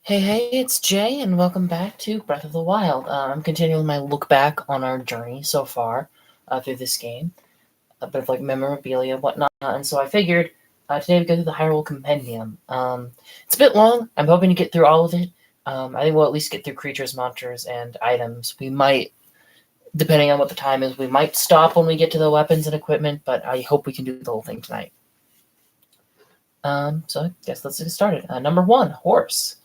Hey, it's Jay, and welcome back to Breath of the Wild. I'm continuing my look back on our journey so far through this game, a bit of like memorabilia, whatnot, and so I figured today we go through the Hyrule Compendium. It's a bit long. I'm hoping to get through all of it. I think we'll at least get through creatures, monsters, and items. We might, depending on what the time is, we might stop when we get to the weapons and equipment, but I hope we can do the whole thing tonight. So I guess let's get started. Number 1, horse.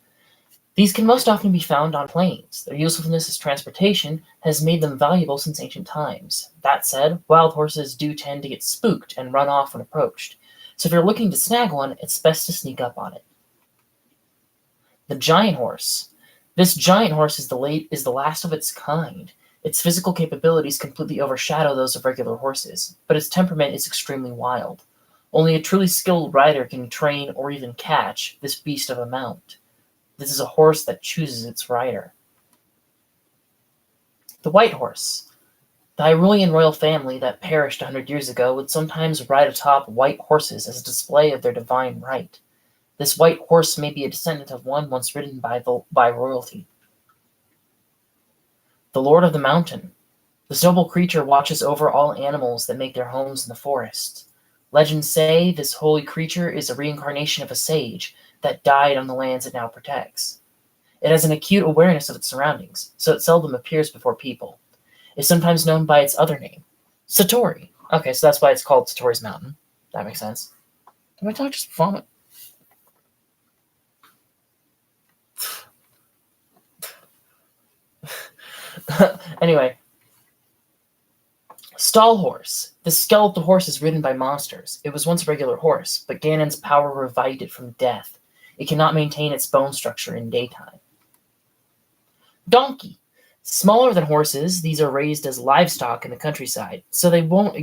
These can most often be found on plains. Their usefulness as transportation has made them valuable since ancient times. That said, wild horses do tend to get spooked and run off when approached, so if you're looking to snag one, it's best to sneak up on it. The giant horse. This giant horse is the last of its kind. Its physical capabilities completely overshadow those of regular horses, but its temperament is extremely wild. Only a truly skilled rider can train or even catch this beast of a mount. This is a horse that chooses its rider. The white horse. The Hyrulean royal family that perished 100 years ago would sometimes ride atop white horses as a display of their divine right. This white horse may be a descendant of one once ridden by royalty. The Lord of the Mountain. This noble creature watches over all animals that make their homes in the forest. Legends say this holy creature is a reincarnation of a sage that died on the lands it now protects. It has an acute awareness of its surroundings, so it seldom appears before people. It's sometimes known by its other name, Satori. Okay, so that's why it's called Satori's Mountain. That makes sense. Did my dog just vomit? Anyway. Stall horse. This skeletal horse is ridden by monsters. It was once a regular horse, but Ganon's power revived it from death. It cannot maintain its bone structure in daytime. Donkey. Smaller than horses, these are raised as livestock in the countryside, so they don't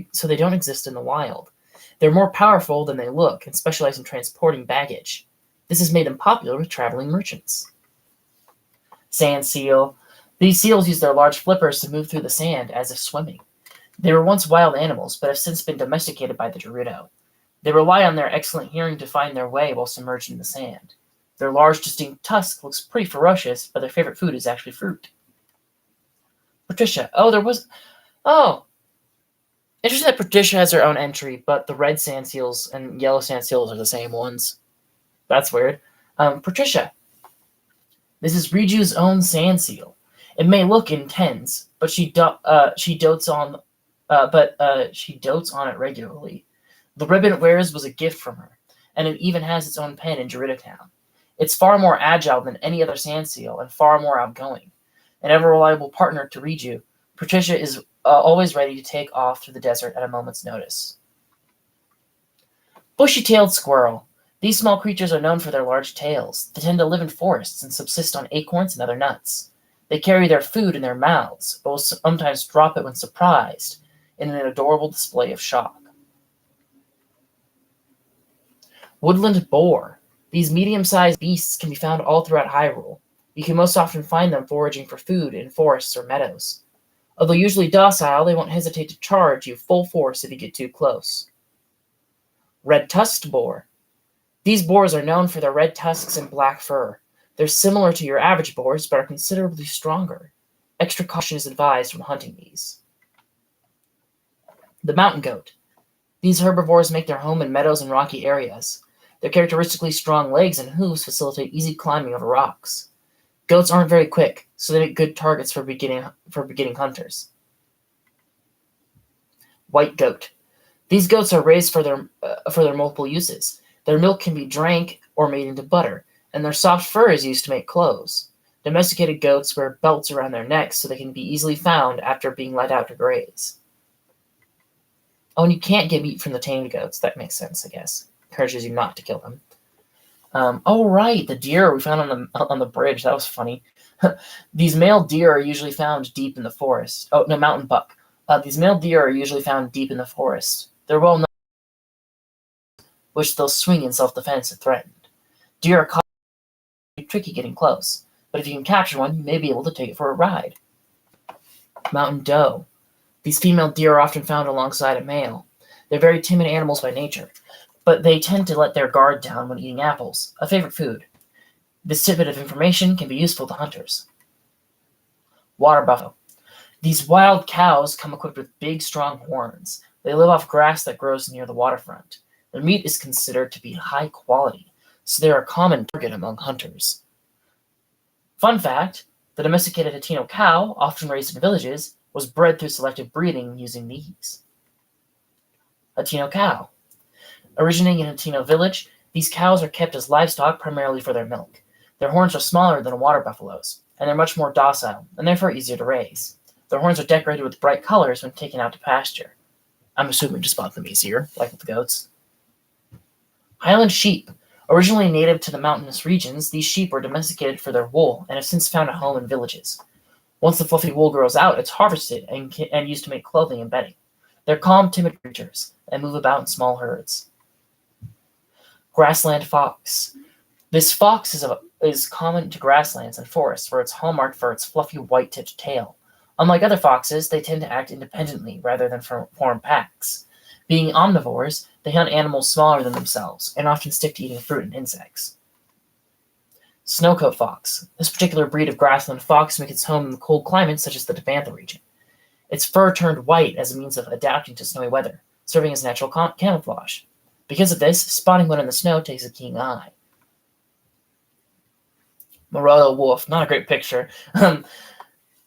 exist in the wild. They're more powerful than they look and specialize in transporting baggage. This has made them popular with traveling merchants. Sand seal. These seals use their large flippers to move through the sand as if swimming. They were once wild animals, but have since been domesticated by the Gerudo. They rely on their excellent hearing to find their way while submerged in the sand. Their large, distinct tusk looks pretty ferocious, but their favorite food is actually fruit. Patricia. Interesting that Patricia has her own entry, but the red sand seals and yellow sand seals are the same ones. That's weird. Patricia. This is Riju's own sand seal. It may look intense, but she dotes on it regularly. The ribbon it wears was a gift from her, and it even has its own pen in Gerudo Town. It's far more agile than any other sand seal and far more outgoing. An ever-reliable partner to Riju, Patricia is always ready to take off through the desert at a moment's notice. Bushy-tailed squirrel. These small creatures are known for their large tails. They tend to live in forests and subsist on acorns and other nuts. They carry their food in their mouths, but will sometimes drop it when surprised, in an adorable display of shock. Woodland boar. These medium-sized beasts can be found all throughout Hyrule. You can most often find them foraging for food in forests or meadows. Although usually docile, they won't hesitate to charge you full force if you get too close. Red-tusked boar. These boars are known for their red tusks and black fur. They're similar to your average boars, but are considerably stronger. Extra caution is advised when hunting these. The mountain goat. These herbivores make their home in meadows and rocky areas. Their characteristically strong legs and hooves facilitate easy climbing over rocks. Goats aren't very quick, so they make good targets for beginning hunters. White goat. These goats are raised for their multiple uses. Their milk can be drank or made into butter, and their soft fur is used to make clothes. Domesticated goats wear belts around their necks so they can be easily found after being let out to graze. Oh, and you can't get meat from the tamed goats. That makes sense, I guess. Encourages you not to kill them. Right, the deer we found on the bridge. That was funny. These male deer are usually found deep in the forest. Oh, no, mountain buck. These male deer are usually found deep in the forest. They're well known, which they'll swing in self-defense if threatened. Deer are caught tricky getting close, but if you can capture one, you may be able to take it for a ride. Mountain doe. These female deer are often found alongside a male. They're very timid animals by nature, but they tend to let their guard down when eating apples, a favorite food. This tidbit of information can be useful to hunters. Water buffalo. These wild cows come equipped with big, strong horns. They live off grass that grows near the waterfront. Their meat is considered to be high quality, so they are a common target among hunters. Fun fact, the domesticated Latino cow, often raised in villages, was bred through selective breeding using these. Latino cow. Originating in a Latino village, these cows are kept as livestock primarily for their milk. Their horns are smaller than a water buffalo's, and they're much more docile, and therefore easier to raise. Their horns are decorated with bright colors when taken out to pasture. I'm assuming to spot them easier, like with the goats. Highland sheep. Originally native to the mountainous regions, these sheep were domesticated for their wool and have since found a home in villages. Once the fluffy wool grows out, it's harvested and used to make clothing and bedding. They're calm, timid creatures and move about in small herds. Grassland fox. This fox is common to grasslands and forests, where it's hallmarked for its fluffy white-tipped tail. Unlike other foxes, they tend to act independently rather than form packs. Being omnivores, they hunt animals smaller than themselves and often stick to eating fruit and insects. Snowcoat fox. This particular breed of grassland fox makes its home in cold climates such as the Devantha region. Its fur turned white as a means of adapting to snowy weather, serving as natural camouflage. Because of this, spotting one in the snow takes a keen eye. Murado wolf. Not a great picture.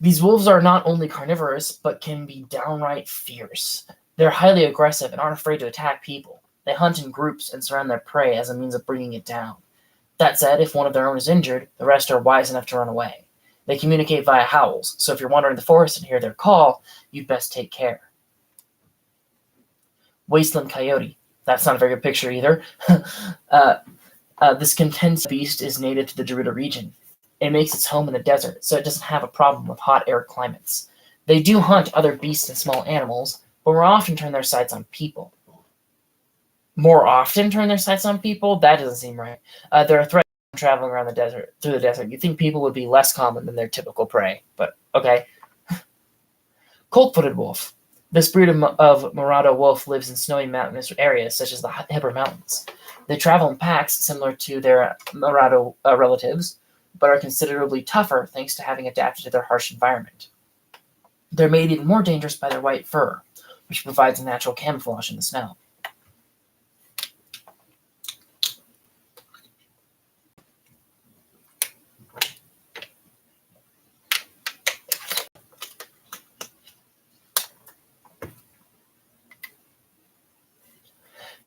These wolves are not only carnivorous, but can be downright fierce. They're highly aggressive and aren't afraid to attack people. They hunt in groups and surround their prey as a means of bringing it down. That said, if one of their own is injured, the rest are wise enough to run away. They communicate via howls, so if you're wandering the forest and hear their call, you'd best take care. Wasteland coyote. That's not a very good picture either. This contented beast is native to the Gerudo region. It makes its home in the desert, so it doesn't have a problem with hot, arid climates. They do hunt other beasts and small animals, but more often turn their sights on people. More often turn their sights on people? That doesn't seem right. They're a threat traveling around the desert, through the desert. You'd think people would be less common than their typical prey, but okay. Cold-footed wolf. This breed of Murado wolf lives in snowy mountainous areas, such as the Heber Mountains. They travel in packs similar to their Murado relatives, but are considerably tougher thanks to having adapted to their harsh environment. They're made even more dangerous by their white fur, which provides a natural camouflage in the snow.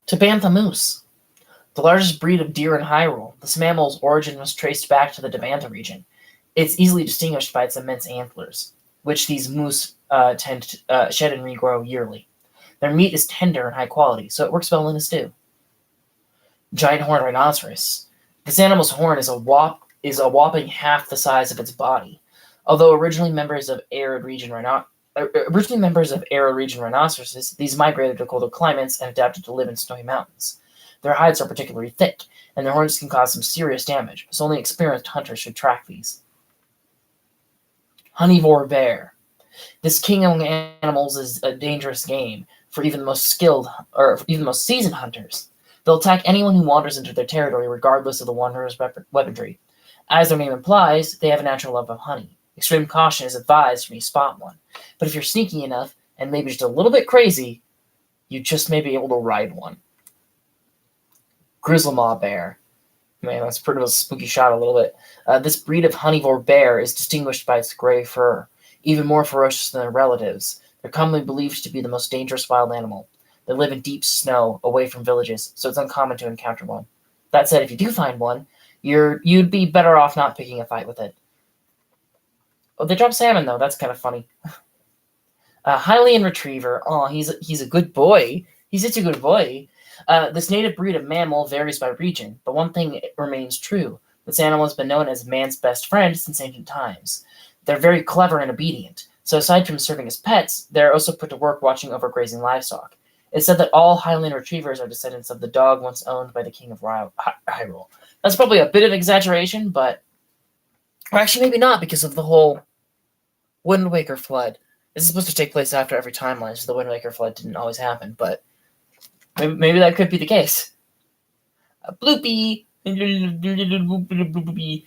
Devantha moose. The largest breed of deer in Hyrule, this mammal's origin was traced back to the Devantha region. It's easily distinguished by its immense antlers, which these moose tend to shed and regrow yearly. Their meat is tender and high quality, so it works well in a stew. Giant horned rhinoceros. This animal's horn is a whopping half the size of its body. Although originally members of arid region rhinoceroses, these migrated to colder climates and adapted to live in snowy mountains. Their hides are particularly thick, and their horns can cause some serious damage, so only experienced hunters should track these. Honeivore bear. This king among animals is a dangerous game for even the most skilled or even the most seasoned hunters. They'll attack anyone who wanders into their territory, regardless of the wanderer's weaponry. As their name implies, they have a natural love of honey. Extreme caution is advised when you spot one, but if you're sneaky enough and maybe just a little bit crazy, you just may be able to ride one. Grizzlemaw bear. Man, that's pretty much a spooky shot a little bit. This breed of honeivore bear is distinguished by its gray fur, even more ferocious than their relatives. They're commonly believed to be the most dangerous wild animal. They live in deep snow, away from villages, so it's uncommon to encounter one. That said, if you do find one, you'd be better off not picking a fight with it. Oh, they drop salmon, though. That's kind of funny. Hylian retriever. Oh, he's a good boy. He's such a good boy. This native breed of mammal varies by region, but one thing remains true. This animal has been known as man's best friend since ancient times. They're very clever and obedient, so aside from serving as pets, they're also put to work watching over grazing livestock. It's said that all Hylian retrievers are descendants of the dog once owned by the king of Hyrule. That's probably a bit of exaggeration, but... Or actually, maybe not, because of the whole Wind Waker flood. This is supposed to take place after every timeline, so the Wind Waker flood didn't always happen, but maybe that could be the case. Bloopy! They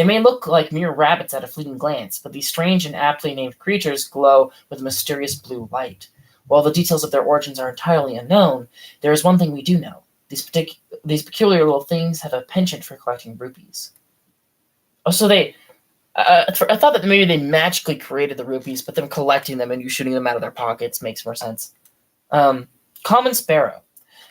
may look like mere rabbits at a fleeting glance, but these strange and aptly named creatures glow with a mysterious blue light. While the details of their origins are entirely unknown, there is one thing we do know. These peculiar little things have a penchant for collecting rupees. Oh, so they... I thought that maybe they magically created the rupees, but them collecting them and you shooting them out of their pockets makes more sense. Common sparrow.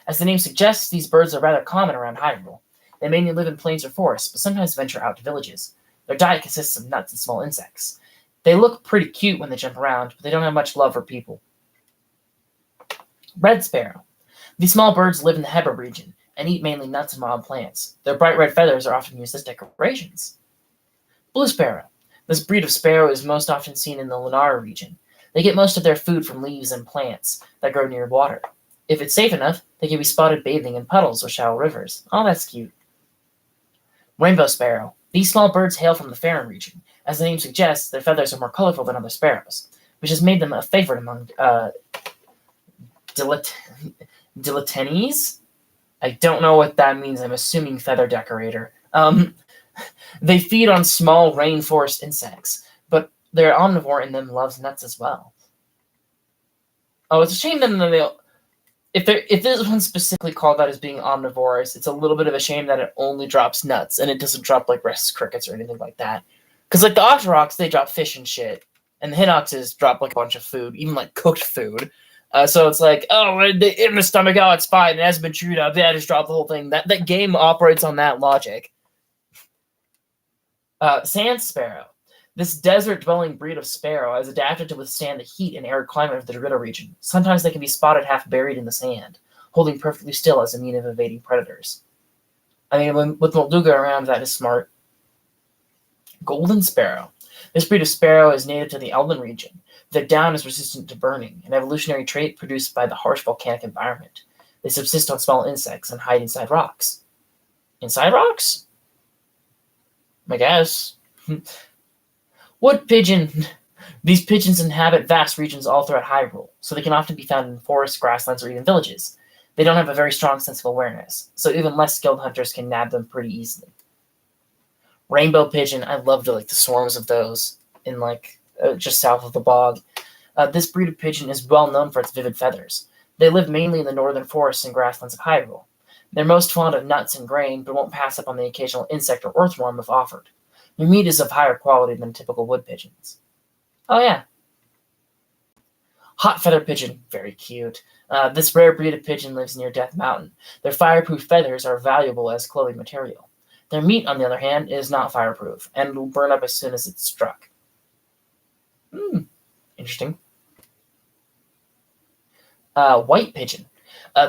As the name suggests, these birds are rather common around Hyrule. They mainly live in plains or forests, but sometimes venture out to villages. Their diet consists of nuts and small insects. They look pretty cute when they jump around, but they don't have much love for people. Red sparrow. These small birds live in the Hebra region and eat mainly nuts and wild plants. Their bright red feathers are often used as decorations. Blue sparrow. This breed of sparrow is most often seen in the Lunara region. They get most of their food from leaves and plants that grow near water. If it's safe enough, they can be spotted bathing in puddles or shallow rivers. Oh, that's cute. Rainbow sparrow. These small birds hail from the Faron region. As the name suggests, their feathers are more colorful than other sparrows, which has made them a favorite among dilettantes. I don't know what that means. I'm assuming feather decorator. They feed on small rainforest insects, but their omnivore in them loves nuts as well. Oh, it's a shame that if this one specifically called out as being omnivores, it's a little bit of a shame that it only drops nuts and it doesn't drop like Res's crickets or anything like that. Because like the Octoroks, they drop fish and shit, and the Hinoxes drop like a bunch of food, even like cooked food. So it's like, oh, in the stomach, oh, it's fine. It hasn't been chewed up. Yeah, just drop the whole thing. That game operates on that logic. Sand sparrow. This desert-dwelling breed of sparrow is adapted to withstand the heat and arid climate of the Dorito region. Sometimes they can be spotted half buried in the sand, holding perfectly still as a means of evading predators. I mean, with Molduga around, that is smart. Golden sparrow. This breed of sparrow is native to the Elden region. Their down is resistant to burning, an evolutionary trait produced by the harsh volcanic environment. They subsist on small insects and hide inside rocks. Inside rocks? I guess. Wood pigeon. These pigeons inhabit vast regions all throughout Hyrule, so they can often be found in forests, grasslands, or even villages. They don't have a very strong sense of awareness, so even less skilled hunters can nab them pretty easily. Rainbow pigeon. I love the swarms of those in just south of the bog. This breed of pigeon is well known for its vivid feathers. They live mainly in the northern forests and grasslands of Hyrule. They're most fond of nuts and grain, but won't pass up on the occasional insect or earthworm if offered. Their meat is of higher quality than typical wood pigeons. Oh yeah. Hot feather pigeon, very cute. This rare breed of pigeon lives near Death Mountain. Their fireproof feathers are valuable as clothing material. Their meat, on the other hand, is not fireproof and will burn up as soon as it's struck. Interesting. White pigeon.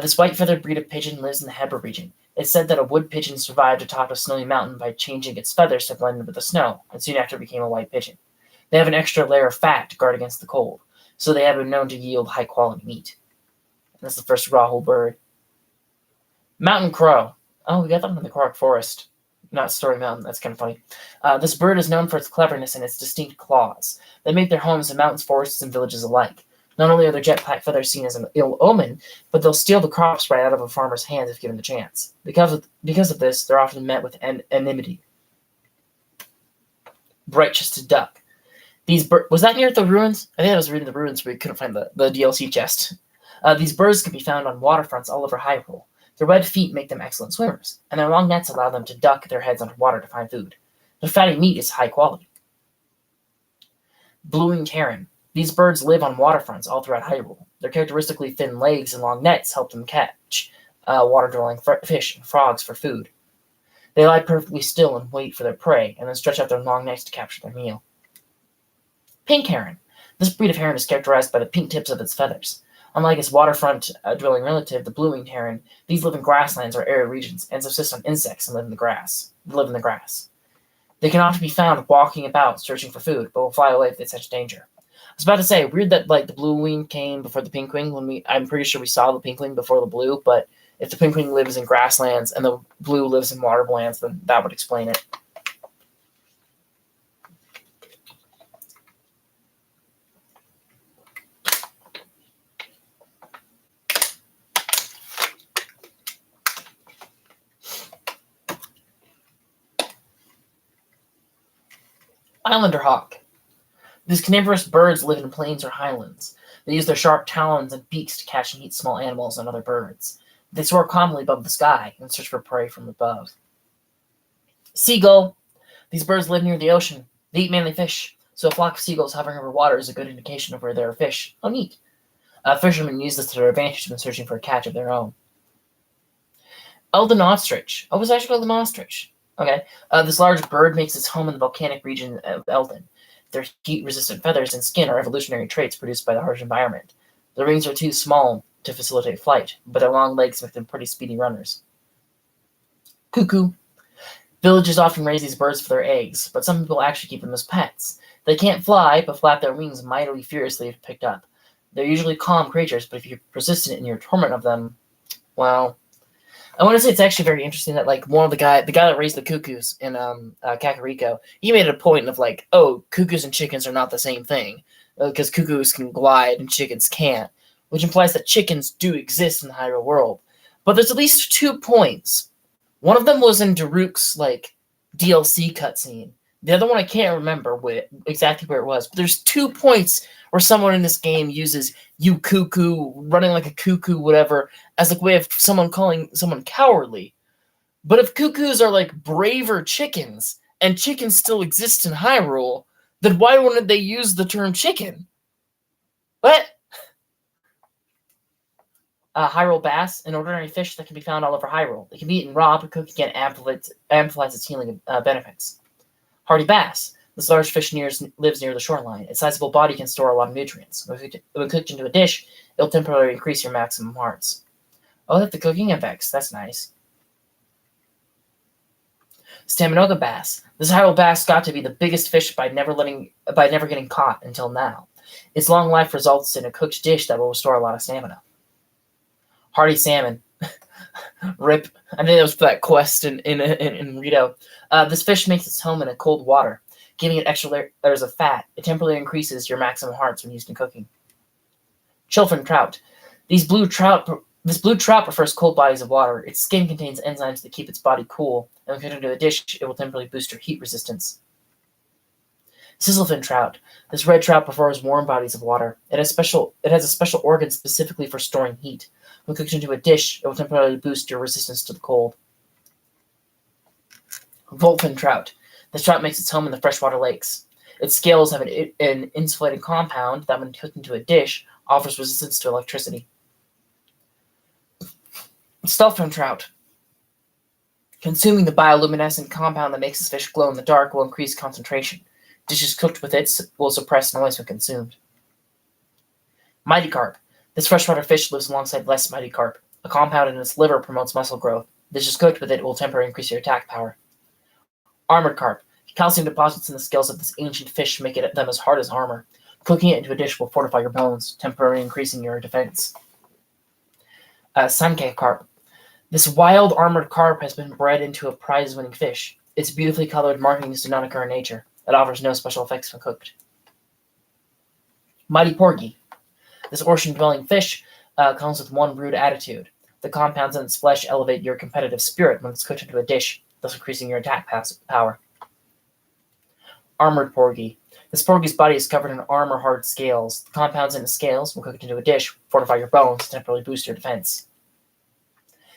This white-feathered breed of pigeon lives in the Hebra region. It's said that a wood pigeon survived atop a snowy mountain by changing its feathers to blend with the snow, and soon after became a white pigeon. They have an extra layer of fat to guard against the cold, so they have been known to yield high-quality meat. And that's the first Rahul bird. Mountain crow. Oh, we got that in the Korok Forest. Not Story Mountain. That's kind of funny. This bird is known for its cleverness and its distinct claws. They make their homes in mountains, forests, and villages alike. Not only are their jet-black feathers seen as an ill omen, but they'll steal the crops right out of a farmer's hands if given the chance. Because of this, they're often met with enmity. Bright-chested duck. Was that near the ruins? I think I was reading the ruins where we couldn't find the DLC chest. These birds can be found on waterfronts all over Hyrule. Their webbed feet make them excellent swimmers, and their long nets allow them to duck their heads underwater to find food. Their fatty meat is high quality. Blue-winged heron. These birds live on waterfronts all throughout Hyrule. Their characteristically thin legs and long nets help them catch water-dwelling fish and frogs for food. They lie perfectly still and wait for their prey, and then stretch out their long necks to capture their meal. Pink heron. This breed of heron is characterized by the pink tips of its feathers. Unlike its waterfront dwelling relative, the blue-winged heron, these live in grasslands or arid regions and subsist on insects and live in the grass. They can often be found walking about searching for food, but will fly away if they sense danger. I was about to say, weird that the blue wing came before the pink wing. I'm pretty sure we saw the pink wing before the blue, but if the pink wing lives in grasslands and the blue lives in waterlands, then that would explain it. Islander hawk. These carnivorous birds live in plains or highlands. They use their sharp talons and beaks to catch and eat small animals and other birds. They soar calmly above the sky and search for prey from above. Seagull. These birds live near the ocean. They eat mainly fish, so a flock of seagulls hovering over water is a good indication of where there are fish. Oh, neat. Fishermen use this to their advantage when searching for a catch of their own. Eldon ostrich. Oh, it was actually called an ostrich. Okay. This large bird makes its home in the volcanic region of Eldon. Their heat-resistant feathers and skin are evolutionary traits produced by the harsh environment. Their wings are too small to facilitate flight, but their long legs make them pretty speedy runners. Cuckoo. Villages often raise these birds for their eggs, but some people actually keep them as pets. They can't fly, but flap their wings mightily furiously if picked up. They're usually calm creatures, but if you're persistent in your torment of them, well, I want to say it's actually very interesting that like one of the guy that raised the cuckoos in Kakariko, he made a point of like, oh, cuckoos and chickens are not the same thing because cuckoos can glide and chickens can't, which implies that chickens do exist in the Hyrule world. But there's at least 2 points. One of them was in Daruk's like DLC cutscene. The other one I can't remember exactly where it was. But there's 2 points where someone in this game uses "you cuckoo," running like a cuckoo, whatever, as a way of someone calling someone cowardly. But if cuckoos are like braver chickens, and chickens still exist in Hyrule, then why wouldn't they use the term chicken? What? Hyrule bass, an ordinary fish that can be found all over Hyrule. It can be eaten raw, but cooking again amplifies its healing benefits. Hardy bass. This large fish lives near the shoreline. Its sizable body can store a lot of nutrients. When cooked into a dish, it will temporarily increase your maximum hearts. Oh, they have the cooking effects. That's nice. Staminoga bass. This Hyrule bass got to be the biggest fish by never getting caught until now. Its long life results in a cooked dish that will restore a lot of stamina. Hardy salmon. Rip. I think that was for that quest in Rito. This fish makes its home in a cold water, giving it extra layers of fat. It temporarily increases your maximum hearts when used in cooking. Chilfin trout. This blue trout prefers cold bodies of water. Its skin contains enzymes that keep its body cool, and when cooked into a dish, it will temporarily boost your heat resistance. Sizzlefin trout. This red trout prefers warm bodies of water. It has a special organ specifically for storing heat. When cooked into a dish, it will temporarily boost your resistance to the cold. Volphin trout. This trout makes its home in the freshwater lakes. Its scales have an insulating compound that, when cooked into a dish, offers resistance to electricity. Stealthfin trout. Consuming the bioluminescent compound that makes this fish glow in the dark will increase concentration. Dishes cooked with it will suppress noise when consumed. Mighty carp. This freshwater fish lives alongside less mighty carp. A compound in its liver promotes muscle growth. Dishes cooked with it will temporarily increase your attack power. Armored carp. Calcium deposits in the scales of this ancient fish make them as hard as armor. Cooking it into a dish will fortify your bones, temporarily increasing your defense. Sankei carp. This wild armored carp has been bred into a prize-winning fish. Its beautifully colored markings do not occur in nature. It offers no special effects when cooked. Mighty porgy. This ocean-dwelling fish comes with one rude attitude. The compounds in its flesh elevate your competitive spirit when it's cooked into a dish, thus increasing your attack power. Armored porgy. This porgy's body is covered in armor-hard scales. The compounds in its scales, when cooked into a dish, fortify your bones and temporarily boost your defense.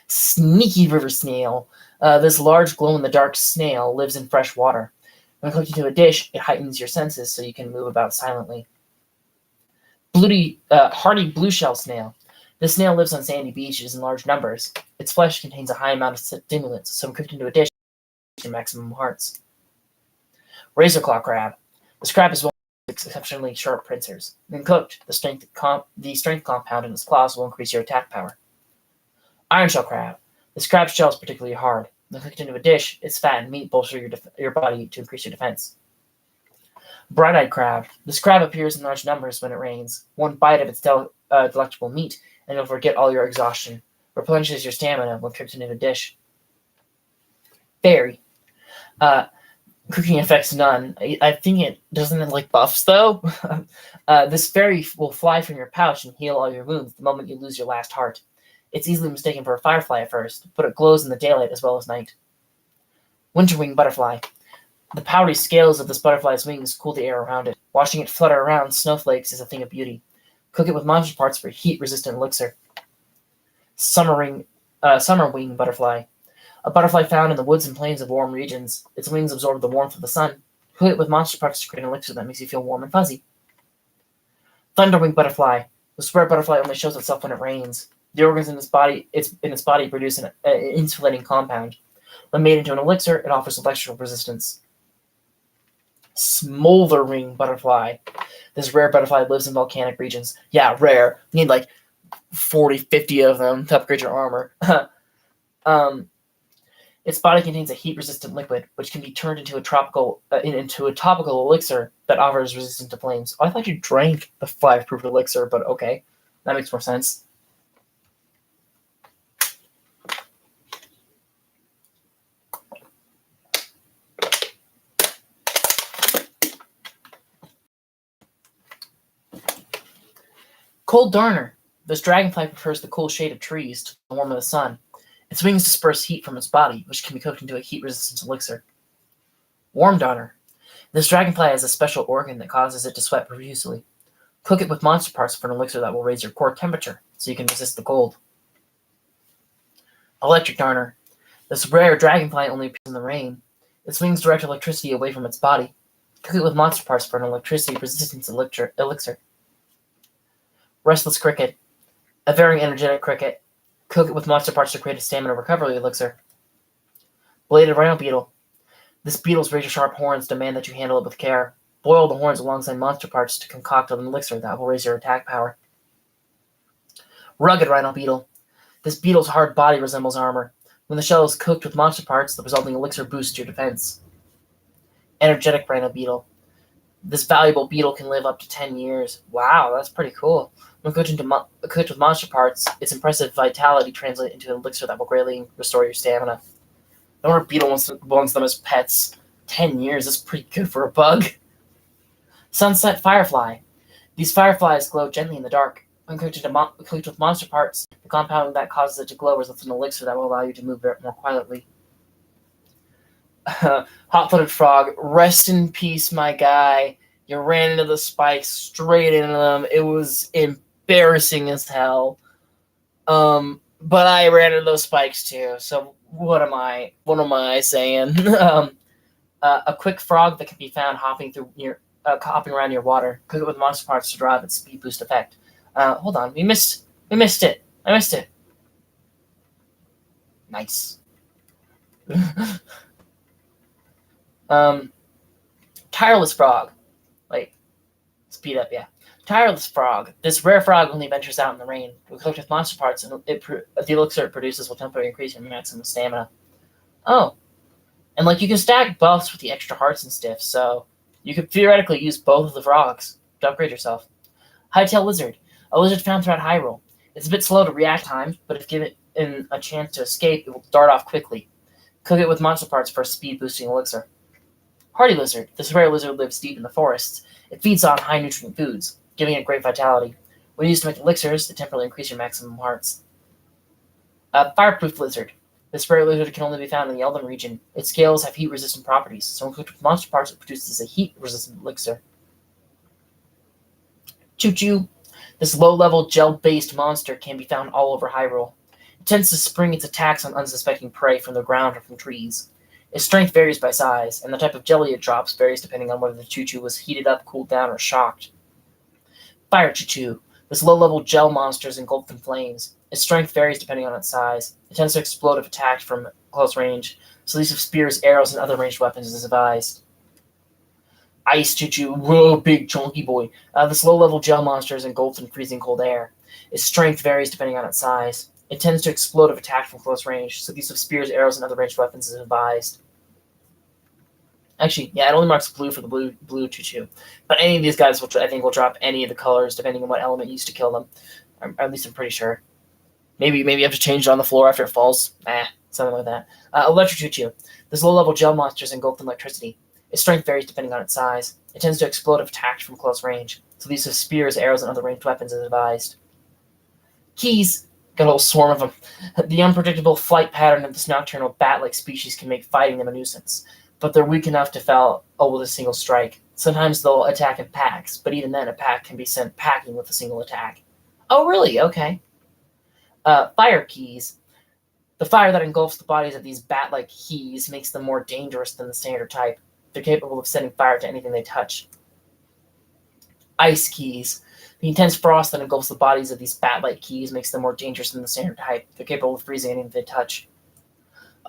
Sneaky river snail. This large glow-in-the-dark snail lives in fresh water. When cooked into a dish, it heightens your senses so you can move about silently. Hardy blue-shell snail. This snail lives on sandy beaches in large numbers. Its flesh contains a high amount of stimulants, so when cooked into a dish, it your maximum hearts. Razorclaw crab. This crab is one of exceptionally sharp pincers. When cooked, the strength compound in its claws will increase your attack power. Ironshell crab. This crab's shell is particularly hard. When cooked into a dish, its fat and meat bolster your body to increase your defense. Bright-eyed crab. This crab appears in large numbers when it rains. One bite of its delectable meat, and you'll forget all your exhaustion. Replenishes your stamina when cooked into a dish. Fairy. Cooking effects none. I think it doesn't like buffs though. This fairy will fly from your pouch and heal all your wounds the moment you lose your last heart. It's easily mistaken for a firefly at first, but it glows in the daylight as well as night. Winterwing butterfly. The powdery scales of this butterfly's wings cool the air around it. Watching it flutter around snowflakes is a thing of beauty. Cook it with monster parts for heat-resistant elixir. Summer wing butterfly. A butterfly found in the woods and plains of warm regions. Its wings absorb the warmth of the sun. Cook it with monster parts to create an elixir that makes you feel warm and fuzzy. Thunderwing butterfly. This rare butterfly only shows itself when it rains. The organs in its body produce an insulating compound. When made into an elixir, it offers electrical resistance. Smoldering butterfly. This rare butterfly lives in volcanic regions. Yeah, rare. You need like 40, 50 of them to upgrade your armor. Its body contains a heat-resistant liquid, which can be turned into a topical elixir that offers resistance to flames. Oh, I thought you drank the fireproof elixir, but okay, that makes more sense. Cold Darner. This dragonfly prefers the cool shade of trees to the warmth of the sun. Its wings disperse heat from its body, which can be cooked into a heat-resistant elixir. Warm Darner. This dragonfly has a special organ that causes it to sweat profusely. Cook it with monster parts for an elixir that will raise your core temperature, so you can resist the cold. Electric Darner. This rare dragonfly only appears in the rain. Its wings direct electricity away from its body. Cook it with monster parts for an electricity resistance elixir. Restless Cricket. A very energetic cricket. Cook it with monster parts to create a stamina recovery elixir. Bladed Rhino Beetle. This beetle's razor-sharp horns demand that you handle it with care. Boil the horns alongside monster parts to concoct an elixir that will raise your attack power. Rugged Rhino Beetle. This beetle's hard body resembles armor. When the shell is cooked with monster parts, the resulting elixir boosts your defense. Energetic Rhino Beetle. This valuable beetle can live up to 10 years. Wow, that's pretty cool. When cooked with monster parts, its impressive vitality translates into an elixir that will greatly restore your stamina. No wonder beetle wants them as pets. 10 years is pretty good for a bug. Sunset Firefly. These fireflies glow gently in the dark. When cooked with monster parts, the compound that causes it to glow results in an elixir that will allow you to move more quietly. Hot-footed Frog. Rest in peace, my guy. You ran into the spikes, straight into them. It was embarrassing as hell. But I ran into those spikes too. So what am I saying? A quick frog that can be found hopping around near water. Cook it with monster parts to drive its speed boost effect. Hold on, we missed it. I missed it. Nice. Tireless Frog. Wait, speed up, yeah. Tireless Frog. This rare frog only ventures out in the rain. When cooked with monster parts, and the elixir it produces will temporarily increase your maximum stamina. Oh. And you can stack buffs with the extra hearts and stuff, so you could theoretically use both of the frogs to upgrade yourself. Hightail Lizard. A lizard found throughout Hyrule. It's a bit slow to react times, but if given a chance to escape, it will dart off quickly. Cook it with monster parts for a speed-boosting elixir. Hardy Lizard. This rare lizard lives deep in the forests. It feeds on high-nutrient foods, giving it great vitality. When used to make elixirs, they temporarily increase your maximum hearts. Fireproof Lizard. This rare lizard can only be found in the Elven region. Its scales have heat-resistant properties, so when cooked with monster parts, it produces a heat-resistant elixir. Choo Choo. This low-level gel-based monster can be found all over Hyrule. It tends to spring its attacks on unsuspecting prey from the ground or from trees. Its strength varies by size, and the type of jelly it drops varies depending on whether the Choo Choo was heated up, cooled down, or shocked. Fire Choo Choo. This low-level gel monster is engulfed in flames. Its strength varies depending on its size. It tends to explode if attacked from close range, so use of spears, arrows, and other ranged weapons is advised. Ice Choo Choo. Whoa, big chunky boy. This low-level gel monster is engulfed in freezing cold air. Its strength varies depending on its size. It tends to explode if attacked from close range, so the use of spears, arrows, and other ranged weapons is advised. Actually, yeah, it only marks blue for the blue Choo Choo. But any of these guys, I think, will drop any of the colors depending on what element used to kill them. Or at least I'm pretty sure. Maybe you have to change it on the floor after it falls. Something like that. Electric Choo Choo. This low-level gel monster is engulfed in electricity. Its strength varies depending on its size. It tends to explode if attacked from close range, so the use of spears, arrows, and other ranged weapons is advised. Keys. Got a whole swarm of them. The unpredictable flight pattern of this nocturnal bat-like species can make fighting them a nuisance. but they're weak enough to fell with a single strike. Sometimes they'll attack in packs, but even then a pack can be sent packing with a single attack. Oh, really? Okay. Fire keys. The fire that engulfs the bodies of these bat-like keys makes them more dangerous than the standard type. They're capable of setting fire to anything they touch. Ice keys. The intense frost that engulfs the bodies of these bat-like keys makes them more dangerous than the standard type. They're capable of freezing anything they touch.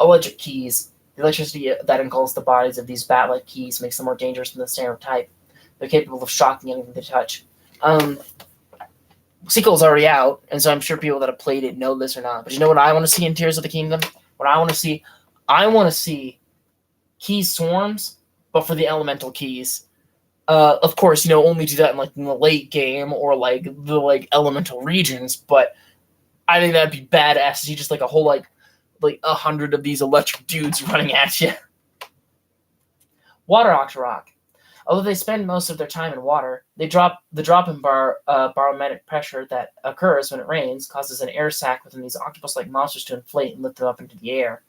Electric keys. The electricity that engulfs the bodies of these bat-like keys makes them more dangerous than the standard type. They're capable of shocking anything they touch. Sequel's already out, and so I'm sure people that have played it know this or not. But you know what I want to see in Tears of the Kingdom? What I want to see? I want to see key swarms, but for the elemental keys. Of course, only do that in the late game or the elemental regions. But I think that'd be badass to see just a whole 100 of these electric dudes running at you. Water Octorok. Although they spend most of their time in water, the drop in barometric pressure that occurs when it rains causes an air sac within these octopus-like monsters to inflate and lift them up into the air.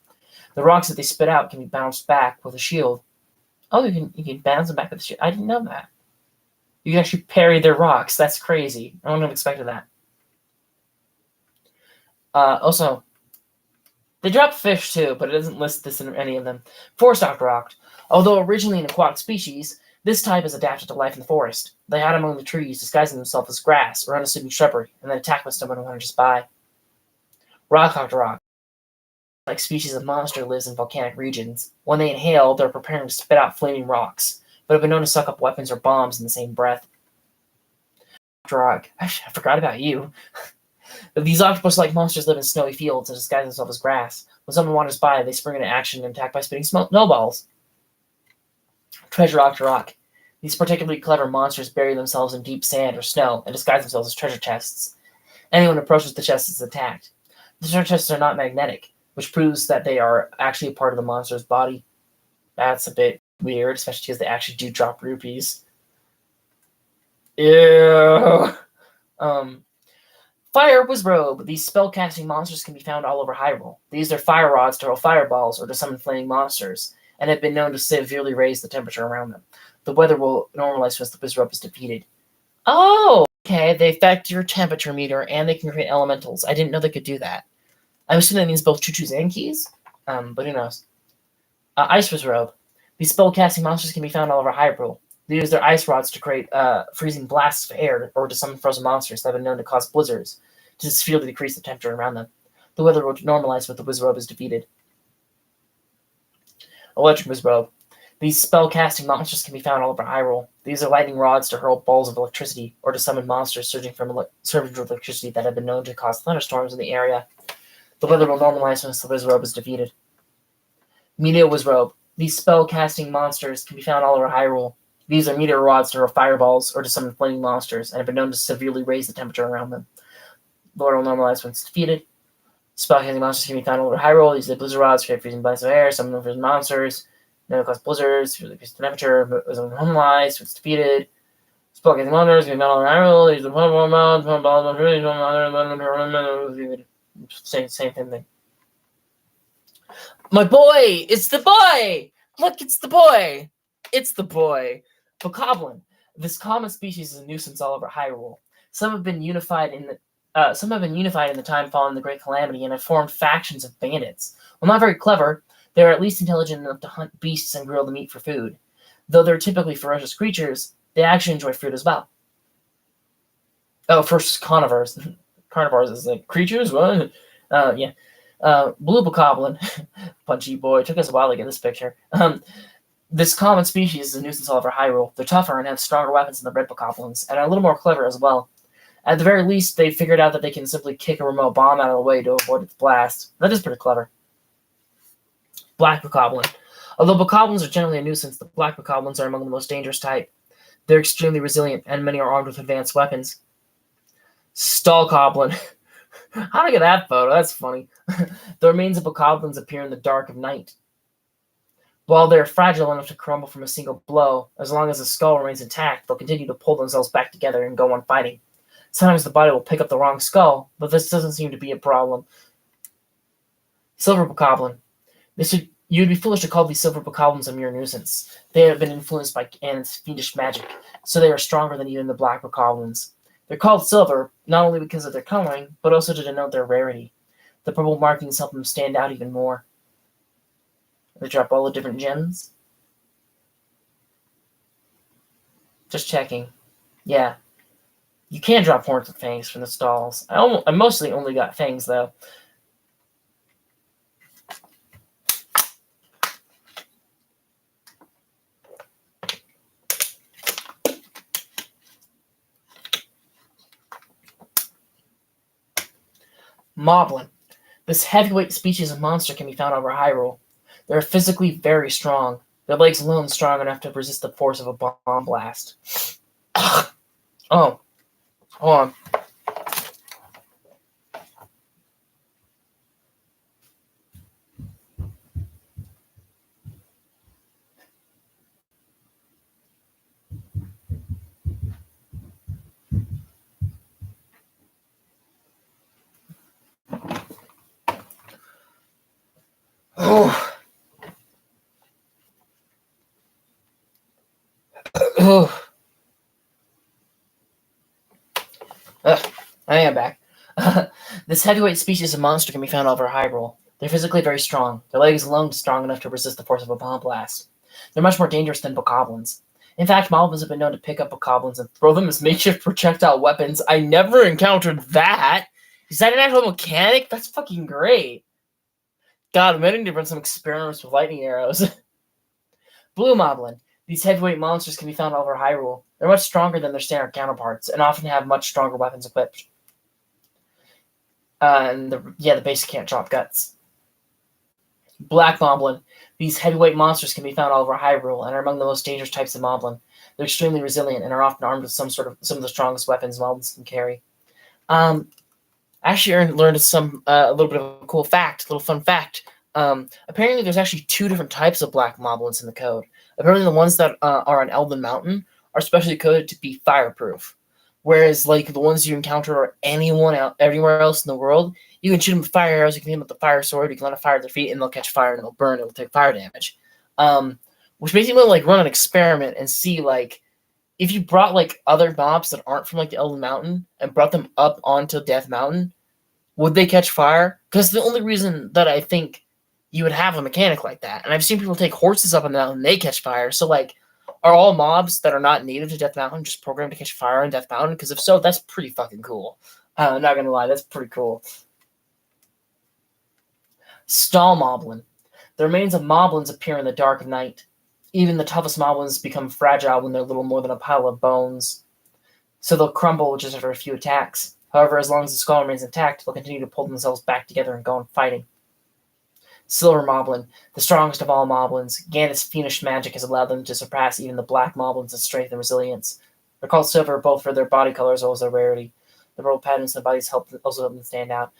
The rocks that they spit out can be bounced back with a shield. Oh, you can bounce them back with a shield. I didn't know that. You can actually parry their rocks. That's crazy. I wouldn't have expected that. Also, they drop fish too, but it doesn't list this in any of them. Forest Octorok. Although originally an aquatic species, this type is adapted to life in the forest. They hide among the trees, disguising themselves as grass or unassuming shrubbery, and then attack when someone wanders by. Rock Octorok. Like species of monster lives in volcanic regions. When they inhale, they're preparing to spit out flaming rocks, but have been known to suck up weapons or bombs in the same breath. Octorok. I forgot about you. These octopus-like monsters live in snowy fields and disguise themselves as grass. When someone wanders by, they spring into action and attack by spitting snowballs. Treasure Octorok. These particularly clever monsters bury themselves in deep sand or snow and disguise themselves as treasure chests. Anyone who approaches the chests is attacked. The treasure chests are not magnetic, which proves that they are actually a part of the monster's body. That's a bit weird, especially because they actually do drop rupees. Ew. Fire Wizrobe. These spell-casting monsters can be found all over Hyrule. They use their fire rods to hurl fireballs or to summon flaming monsters, and have been known to severely raise the temperature around them. The weather will normalize once the Wizrobe is defeated. Oh, okay. They affect your temperature meter, and they can create elementals. I didn't know they could do that. I'm assuming that means both choo-choos and keys, but who knows. Ice Wizrobe. These spell-casting monsters can be found all over Hyrule. They use their ice rods to create freezing blasts of air or to summon frozen monsters that have been known to cause blizzards to severely decrease the temperature around them. The weather will normalize when the Wizrobe is defeated. Electric Wizrobe. These spell-casting monsters can be found all over Hyrule. These are lightning rods to hurl balls of electricity or to summon monsters surging from electricity that have been known to cause thunderstorms in the area. The weather will normalize once the Wizrobe is defeated. Meteor Wizrobe. These spell-casting monsters can be found all over Hyrule. These are meteor rods to hurl fireballs or to summon flaming monsters and have been known to severely raise the temperature around them. The weather will normalize once defeated. Spell-casting monsters can be found all over Hyrule. These are blizzard rods to create freezing blasts of air, summon frozen monsters, known to cause blizzards, severely increase the temperature, but is normalized once defeated. Spell-casting monsters can be found all over Hyrule. These are same thing. My boy! It's the boy! Look, it's the boy! It's the boy. Bokoblin. This common species is a nuisance all over Hyrule. Some have been unified in the time following the Great Calamity and have formed factions of bandits. While not very clever, they are at least intelligent enough to hunt beasts and grill the meat for food. Though they're typically ferocious creatures, they actually enjoy fruit as well. Oh, first carnivores. Carnivores is like creatures? What? Yeah. Blue Bokoblin. Punchy boy. It took us a while to get this picture. This common species is a nuisance all over Hyrule. They're tougher and have stronger weapons than the red Bokoblins, and are a little more clever as well. At the very least, they figured out that they can simply kick a remote bomb out of the way to avoid its blast. That is pretty clever. Black Bokoblin. Although Bokoblins are generally a nuisance, the Black Bokoblins are among the most dangerous type. They're extremely resilient, and many are armed with advanced weapons. Stalkoblin. How did I get that photo? That's funny. The remains of Bokoblins appear in the dark of night. While they're fragile enough to crumble from a single blow, as long as the skull remains intact, they'll continue to pull themselves back together and go on fighting. Sometimes the body will pick up the wrong skull, but this doesn't seem to be a problem. Silver Bokoblin. You would be foolish to call these silver bokoblins a mere nuisance. They have been influenced by Ganon's fiendish magic, so they are stronger than even the black bokoblins. They're called silver, not only because of their coloring, but also to denote their rarity. The purple markings help them stand out even more. They drop all the different gems. Just checking. Yeah. You can drop horns and fangs from the stalls. I mostly only got fangs, though. Moblin. This heavyweight species of monster can be found over Hyrule. They're physically very strong. Their legs alone strong enough to resist the force of a bomb blast. Oh, hold on. Oh. Oh. I am back. This heavyweight species of monster can be found over Hyrule. They're physically very strong. Their legs alone strong enough to resist the force of a bomb blast. They're much more dangerous than bokoblins. In fact, moblins have been known to pick up bokoblins and throw them as makeshift projectile weapons. I never encountered that. Is that an actual mechanic? That's fucking great. God, I'm ready to run some experiments with lightning arrows. Blue Moblin. These heavyweight monsters can be found all over Hyrule. They're much stronger than their standard counterparts, and often have much stronger weapons equipped. The basic can't chop guts. Black Moblin. These heavyweight monsters can be found all over Hyrule, and are among the most dangerous types of Moblin. They're extremely resilient, and are often armed with some of the strongest weapons Moblins can carry. Actually, learned a little bit of a cool fact, a little fun fact. Apparently, there's actually two different types of black moblins in the code. Apparently, the ones that are on Elden Mountain are specially coded to be fireproof, whereas like the ones you encounter everywhere else in the world, you can shoot them with fire arrows, you can hit them with the fire sword, you can let them fire at their feet, and they'll catch fire and they'll burn. It'll take fire damage, which makes me want to like run an experiment and see like if you brought like other mobs that aren't from like the Elden Mountain and brought them up onto Death Mountain, would they catch fire? Because the only reason that I think you would have a mechanic like that, and I've seen people take horses up on the mountain and they catch fire. So like, are all mobs that are not native to Death Mountain just programmed to catch fire in Death Mountain? Because if so, that's pretty fucking cool. I'm not gonna lie, that's pretty cool. Stall Moblin. The remains of Moblins appear in the dark of night. Even the toughest Moblins become fragile when they're little more than a pile of bones. So they'll crumble just after a few attacks. However, as long as the skull remains intact, they'll continue to pull themselves back together and go on fighting. Silver Moblin, the strongest of all Moblins. Ganon's fiendish magic has allowed them to surpass even the black Moblins in strength and resilience. They're called silver both for their body color as well as their rarity. The purple patterns in their bodies also help them stand out.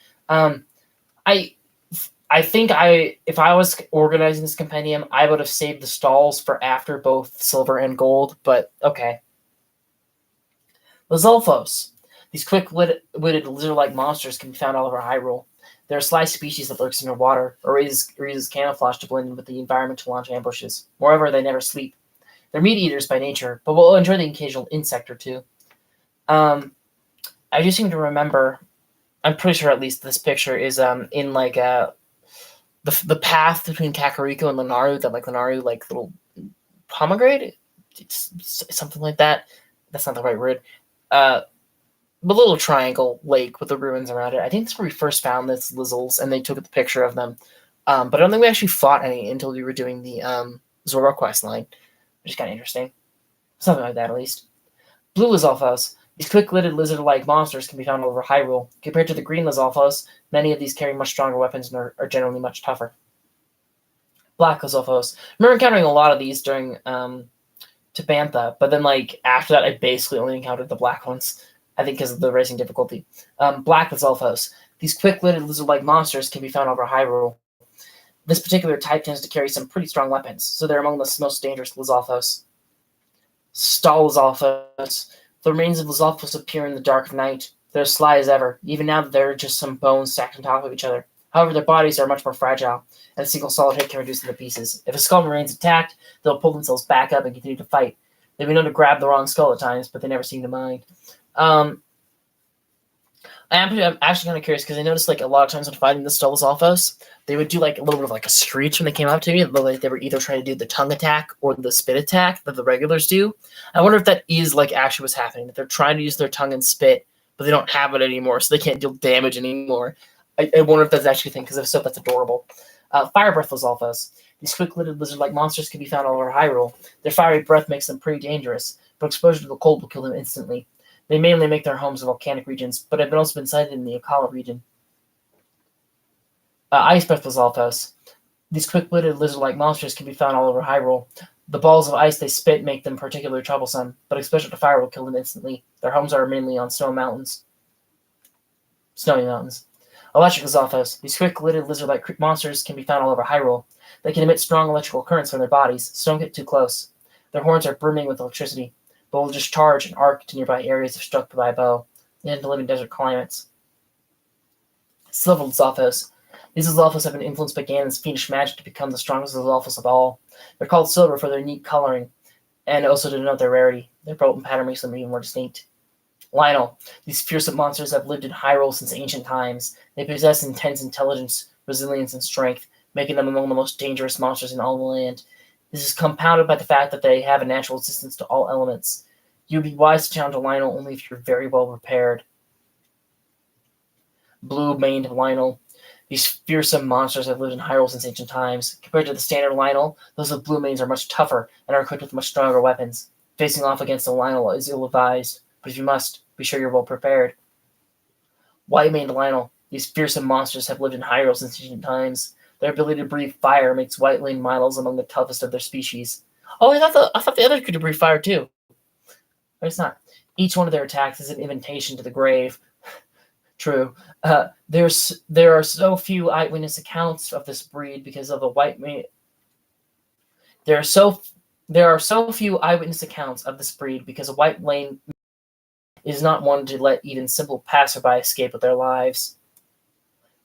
I think if I was organizing this compendium, I would have saved the stalls for after both silver and gold, but okay. The Zulfos. These quick-witted lizard-like monsters can be found all over Hyrule. They're a sly species that lurks underwater, or uses camouflage to blend in with the environment to launch ambushes. Moreover, they never sleep. They're meat-eaters by nature, but will enjoy the occasional insect or two. I do seem to remember, I'm pretty sure at least this picture is in like the path between Kakariko and Lanayru, that like Lanayru like little pomegranate, it's something like that. That's not the right word. The little triangle lake with the ruins around it. I think that's where we first found this Lizzles, and they took a picture of them. But I don't think we actually fought any until we were doing the Zora quest line, which is kind of interesting. Something like that, at least. Blue Lizalfos. These quick-witted lizard-like monsters can be found all over Hyrule. Compared to the green Lizalfos, many of these carry much stronger weapons and are generally much tougher. Black Lizalfos. I remember encountering a lot of these during Tabantha, but then like after that, I basically only encountered the black ones. I think because of the racing difficulty. Black Lizalfos. These quick-witted lizard-like monsters can be found over Hyrule. This particular type tends to carry some pretty strong weapons, so they're among the most dangerous Lizalfos. Stall Lizalfos. The remains of Lizalfos appear in the dark of night. They're as sly as ever, even now that they're just some bones stacked on top of each other. However, their bodies are much more fragile, and a single solid hit can reduce them to pieces. If a skull remains intact, they'll pull themselves back up and continue to fight. They've been known to grab the wrong skull at times, but they never seem to mind. I'm actually kind of curious because I noticed like a lot of times when fighting the Stelos Alphos, they would do like a little bit of like a screech when they came up to me. Like they were either trying to do the tongue attack or the spit attack that the regulars do. I wonder if that is like actually what's happening. That they're trying to use their tongue and spit, but they don't have it anymore, so they can't deal damage anymore. I wonder if that's actually a thing, because if so, that's adorable. Fire breathless Alphos. These quick-witted lizard-like monsters can be found all over Hyrule. Their fiery breath makes them pretty dangerous, but exposure to the cold will kill them instantly. They mainly make their homes in volcanic regions, but have also been sighted in the Akala region. Ice breathless Alphos. These quick-witted lizard-like monsters can be found all over Hyrule. The balls of ice they spit make them particularly troublesome, but exposure to fire will kill them instantly. Their homes are mainly on snowy mountains. Electric Alphos. These quick-witted lizard-like monsters can be found all over Hyrule. They can emit strong electrical currents from their bodies, so don't get too close. Their horns are brimming with electricity, but will just charge and arc to nearby areas if struck by a bow. They tend to live in desert climates. Silver Alphos. These Alphos have been influenced by Ganon's fiendish magic to become the strongest Alphos of all. They're called silver for their neat coloring, and also to denote their rarity. Their potent pattern makes them even more distinct. Lionel. These fearsome monsters have lived in Hyrule since ancient times. They possess intense intelligence, resilience, and strength, making them among the most dangerous monsters in all the land. This is compounded by the fact that they have a natural resistance to all elements. You'd be wise to challenge a Lionel only if you're very well prepared. Blue-maned Lionel. These fearsome monsters have lived in Hyrule since ancient times. Compared to the standard Lionel, those with blue manes are much tougher and are equipped with much stronger weapons. Facing off against a Lionel is ill-advised, but if you must, be sure you're well prepared. White-maned Lionel. These fearsome monsters have lived in Hyrule since ancient times. Their ability to breathe fire makes white-maned Lionels among the toughest of their species. Oh, I thought the others could breathe fire too. But it's not. Each one of their attacks is an invitation to the grave. True. There are so few eyewitness accounts of this breed because of the white man. There are so few eyewitness accounts of this breed because a white lane is not one to let even simple passerby escape with their lives.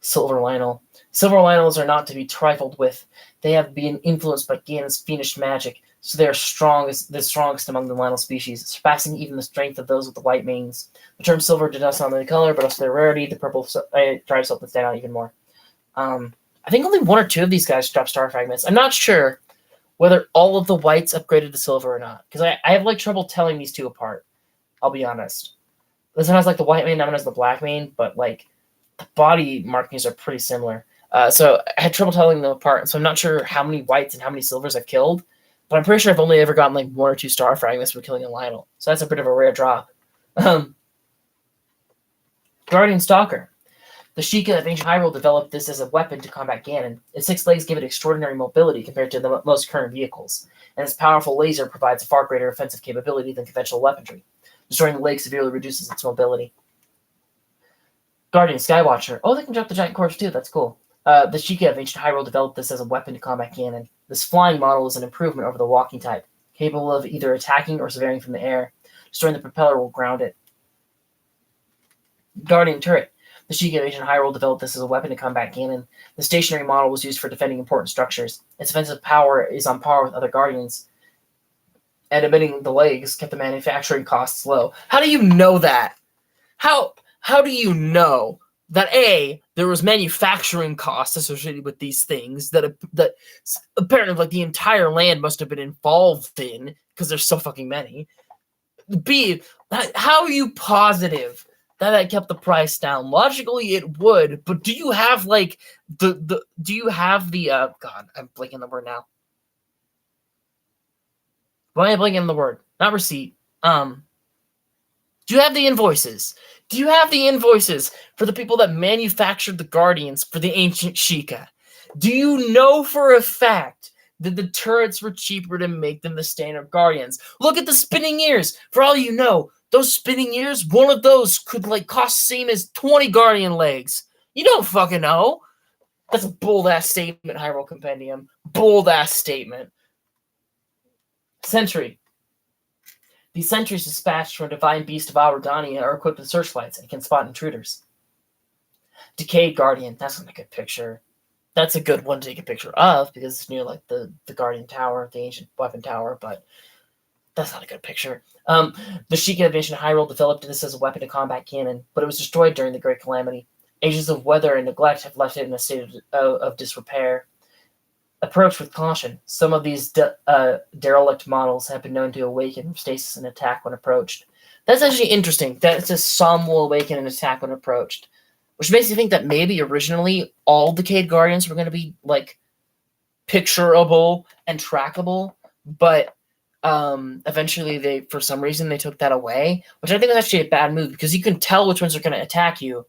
Silver Lionel. Silver Lionels are not to be trifled with. They have been influenced by Ganon's fiendish magic, so they are the strongest among the Lionel species, surpassing even the strength of those with the white manes. The term silver denotes not only the color, but also their rarity. The purple drives something stand out even more. I think only one or two of these guys drop star fragments. I'm not sure whether all of the whites upgraded to silver or not, because I have like trouble telling these two apart. I'll be honest. This one has like the white mane, that one has the black mane, but like the body markings are pretty similar. So I had trouble telling them apart, and so I'm not sure how many whites and how many silvers I've killed, but I'm pretty sure I've only ever gotten like one or two star fragments for killing a Lionel. So that's a bit of a rare drop. Guardian Stalker. The Sheikah of ancient Hyrule developed this as a weapon to combat Ganon. Its 6 legs give it extraordinary mobility compared to the most current vehicles, and its powerful laser provides a far greater offensive capability than conventional weaponry. Destroying the leg severely reduces its mobility. Guardian Skywatcher. Oh, they can drop the giant corpse too. That's cool. The Sheikah of ancient Hyrule developed this as a weapon to combat Ganon. This flying model is an improvement over the walking type, capable of either attacking or surveying from the air. Destroying the propeller will ground it. Guardian Turret. The Sheikah of ancient Hyrule developed this as a weapon to combat Ganon. The stationary model was used for defending important structures. Its offensive power is on par with other Guardians, and omitting the legs kept the manufacturing costs low. How do you know that? How do you know that there was manufacturing costs associated with these things that apparently like the entire land must have been involved in because there's so fucking many? B, how are you positive that kept the price down? Logically, it would, but do you have like God, I'm blanking the word now. Why am I blanking the word? Not receipt. Do you have the invoices? Do you have the invoices for the people that manufactured the Guardians for the ancient Sheikah? Do you know for a fact that the turrets were cheaper to make than the standard Guardians? Look at the spinning ears. For all you know, those spinning ears, one of those could like cost the same as 20 Guardian legs. You don't fucking know. That's a bold-ass statement, Hyrule Compendium. Bold-ass statement. Sentry. These sentries dispatched from a divine beast of Aurigania are equipped with searchlights and can spot intruders. Decayed Guardian. That's not a good picture. That's a good one to take a picture of because it's near like the Guardian Tower, the ancient weapon tower, but that's not a good picture. The Sheikah Invasion of Hyrule developed this as a weapon to combat Ganon, but it was destroyed during the Great Calamity. Ages of weather and neglect have left it in a state of disrepair. Approach with caution. Some of these derelict models have been known to awaken from stasis and attack when approached. That's actually interesting. That says some will awaken and attack when approached, which makes you think that maybe originally all Decayed Guardians were going to be like picturable and trackable, but eventually they, for some reason, they took that away, which I think is actually a bad move because you can tell which ones are going to attack you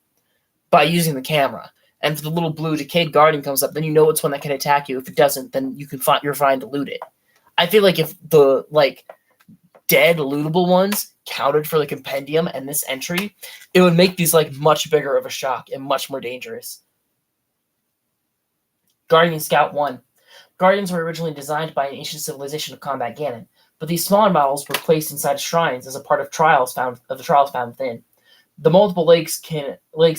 by using the camera. And if the little blue Decayed Guardian comes up, then you know which one that can attack you. If it doesn't, then you're fine to loot it. I feel like if the dead lootable ones counted for the compendium and this entry, it would make these much bigger of a shock and much more dangerous. Guardian Scout 1. Guardians were originally designed by an ancient civilization to combat Ganon, but these smaller models were placed inside shrines as a part of the trials found within. The multiple legs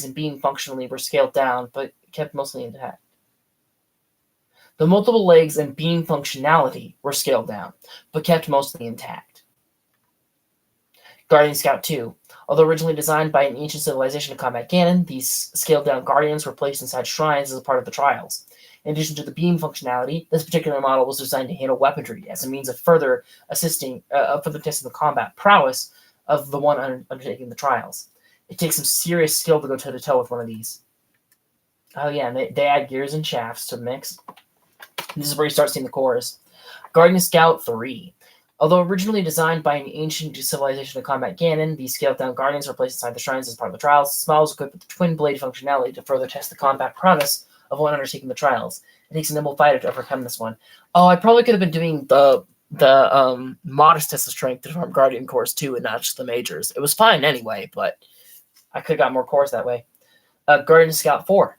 and beam functionally were scaled down, but kept mostly intact. The multiple legs and beam functionality were scaled down, but kept mostly intact. Guardian Scout 2. Although originally designed by an ancient civilization to combat Ganon, these scaled-down Guardians were placed inside shrines as a part of the trials. In addition to the beam functionality, this particular model was designed to handle weaponry as a means of further testing the combat prowess of the one undertaking the trials. It takes some serious skill to go toe-to-toe with one of these. Oh yeah, and they add gears and shafts to the mix. This is where you start seeing the cores. Guardian Scout 3. Although originally designed by an ancient civilization to combat Ganon, these scaled-down Guardians were placed inside the shrines as part of the trials. This model is equipped with twin blade functionality to further test the combat prowess of one undertaking the trials. It takes a nimble fighter to overcome this one. Oh, I probably could have been doing the modest test of strength to farm Guardian cores too, and not just the majors. It was fine anyway, but I could have got more cores that way. Guardian Scout 4.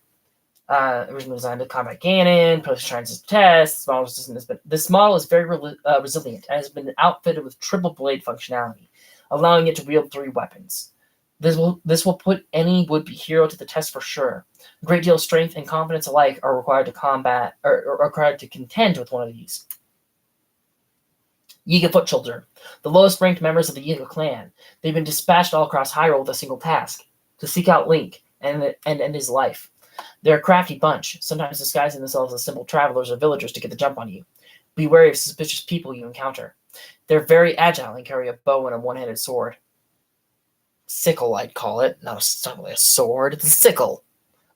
Originally designed to combat Ganon, post shrines as tests. This model is very resilient and has been outfitted with triple blade functionality, allowing it to wield 3 weapons. This will put any would-be hero to the test for sure. A great deal of strength and confidence alike are required to combat or required to contend with one of these. Yiga Foot Children, the lowest ranked members of the Yiga clan. They've been dispatched all across Hyrule with a single task: to seek out Link and end his life. They're a crafty bunch, sometimes disguising themselves as simple travelers or villagers to get the jump on you. Be wary of suspicious people you encounter. They're very agile and carry a bow and a one-handed sword. Sickle, I'd call it. Not really a sword, it's a sickle.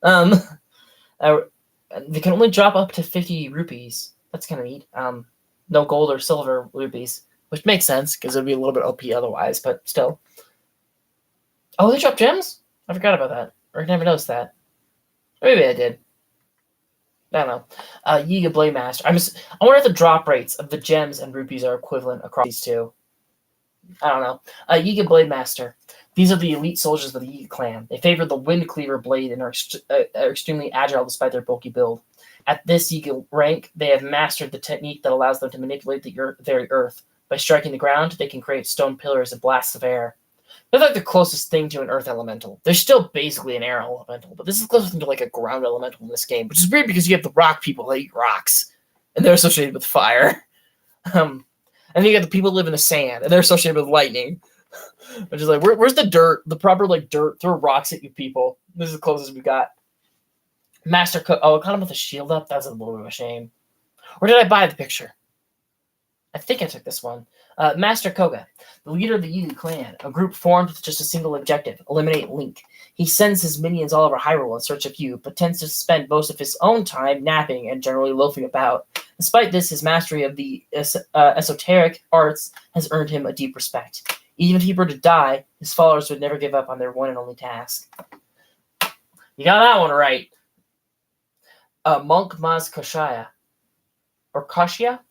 They can only drop up to 50 rupees. That's kind of neat. No gold or silver rupees, which makes sense because it would be a little bit OP otherwise, but still. Oh, they drop gems? I forgot about that. Or I never noticed that. Maybe I did. I don't know. Yiga Blade Master. I wonder if the drop rates of the gems and rupees are equivalent across these two. I don't know. Yiga Blade Master. These are the elite soldiers of the Yiga clan. They favor the Wind Cleaver blade and are extremely agile despite their bulky build. At this Yiga rank, they have mastered the technique that allows them to manipulate the very earth. By striking the ground, they can create stone pillars and blasts of air. They're like the closest thing to an earth elemental. They're still basically an air elemental, but this is closer to like a ground elemental in this game, which is weird because you have the rock people that eat rocks, and they're associated with fire. And then you got the people who live in the sand, and they're associated with lightning. Which is like, where's the dirt? The proper dirt. Throw rocks at you people. This is the closest we got. Master Cook. Oh, I caught him with a shield up. That's a little bit of a shame. Or did I buy the picture? I think I took this one. Master Koga, the leader of the Yiga clan, a group formed with just a single objective: eliminate Link. He sends his minions all over Hyrule in search of you, but tends to spend most of his own time napping and generally loafing about. Despite this, his mastery of the esoteric arts has earned him a deep respect. Even if he were to die, his followers would never give up on their one and only task. You got that one right. Monk Maz Koshia. Or Koshia?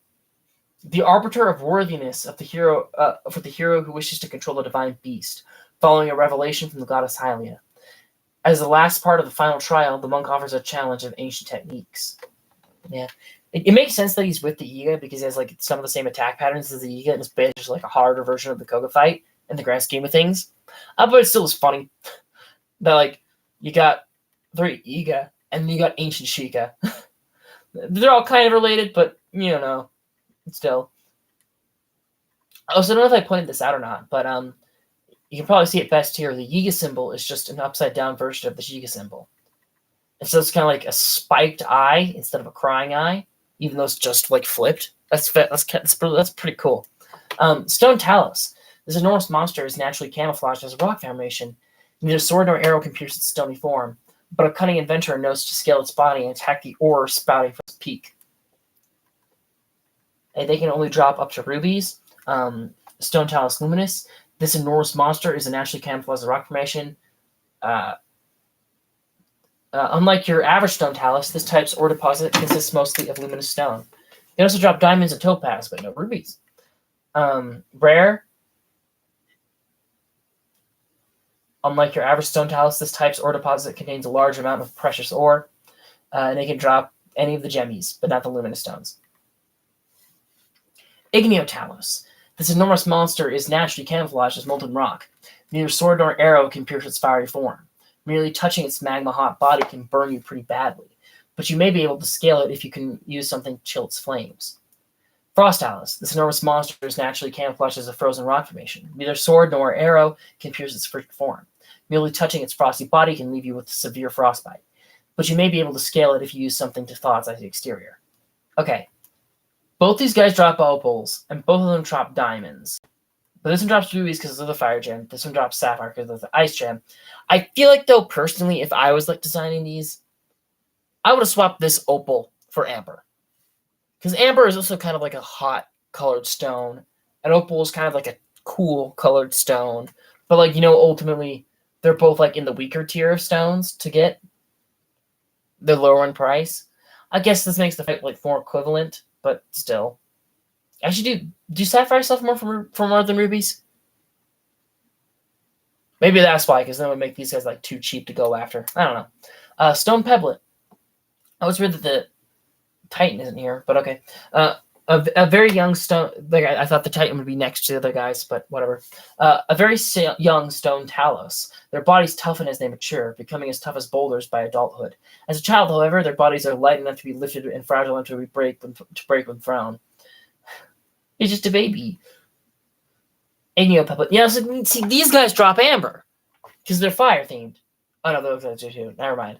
The arbiter of worthiness of the hero for the hero who wishes to control the divine beast, following a revelation from the goddess Hylia. As the last part of the final trial, the monk offers a challenge of ancient techniques. Yeah. It makes sense that he's with the Yiga because he has some of the same attack patterns as the Yiga, and it's basically just like a harder version of the Koga fight in the grand scheme of things. But it still is funny that you got 3 Iga, and then you got Ancient Sheikah. They're all kind of related, but still. Oh, so I don't know if I pointed this out or not, but you can probably see it best here. The Yiga symbol is just an upside down version of the Shiga symbol. And so it's kind of like a spiked eye instead of a crying eye, even though it's just like flipped. That's pretty cool. Stone Talos. This enormous monster is naturally camouflaged as a rock formation. Neither sword nor arrow can pierce its stony form, but a cunning adventurer knows to scale its body and attack the ore spouting from its peak. And they can only drop up to rubies. Stone Talos Luminous. This enormous monster is a naturally camouflaged rock formation. Unlike your average stone talus, this type's ore deposit consists mostly of luminous stone. You can also drop diamonds and topaz, but no rubies. Rare. Unlike your average stone talus, this type's ore deposit contains a large amount of precious ore, and they can drop any of the gemmies, but not the luminous stones. Igneo-Talos. This enormous monster is naturally camouflaged as molten rock. Neither sword nor arrow can pierce its fiery form. Merely touching its magma-hot body can burn you pretty badly, but you may be able to scale it if you can use something to chill its flames. Frost-Talos. This enormous monster is naturally camouflaged as a frozen rock formation. Neither sword nor arrow can pierce its form. Merely touching its frosty body can leave you with severe frostbite, but you may be able to scale it if you use something to thaw its icy exterior. Okay. Both these guys drop opals, and both of them drop diamonds. But this one drops rubies because of the fire gem. This one drops sapphire because of the ice gem. I feel like, though, personally, if I was like designing these, I would have swapped this opal for amber. Because amber is also kind of like a hot colored stone. And opal is kind of like a cool colored stone. But like, ultimately, they're both like in the weaker tier of stones to get. They're lower in price. I guess this makes the fight like more equivalent. But still, actually, do sapphire stuff more for more than rubies? Maybe that's why, because then it would make these guys like too cheap to go after. I don't know. Stone Pebblet. I was weird that the Titan isn't here, but okay. A very young stone. Like I thought the Titan would be next to the other guys, but whatever. A very young stone Talos. Their bodies toughen as they mature, becoming as tough as boulders by adulthood. As a child, however, their bodies are light enough to be lifted and fragile enough to break when thrown. He's just a baby. Igneo Pebblet. Yeah, so, see, these guys drop amber because they're fire themed. Oh no, those guys are too. Never mind.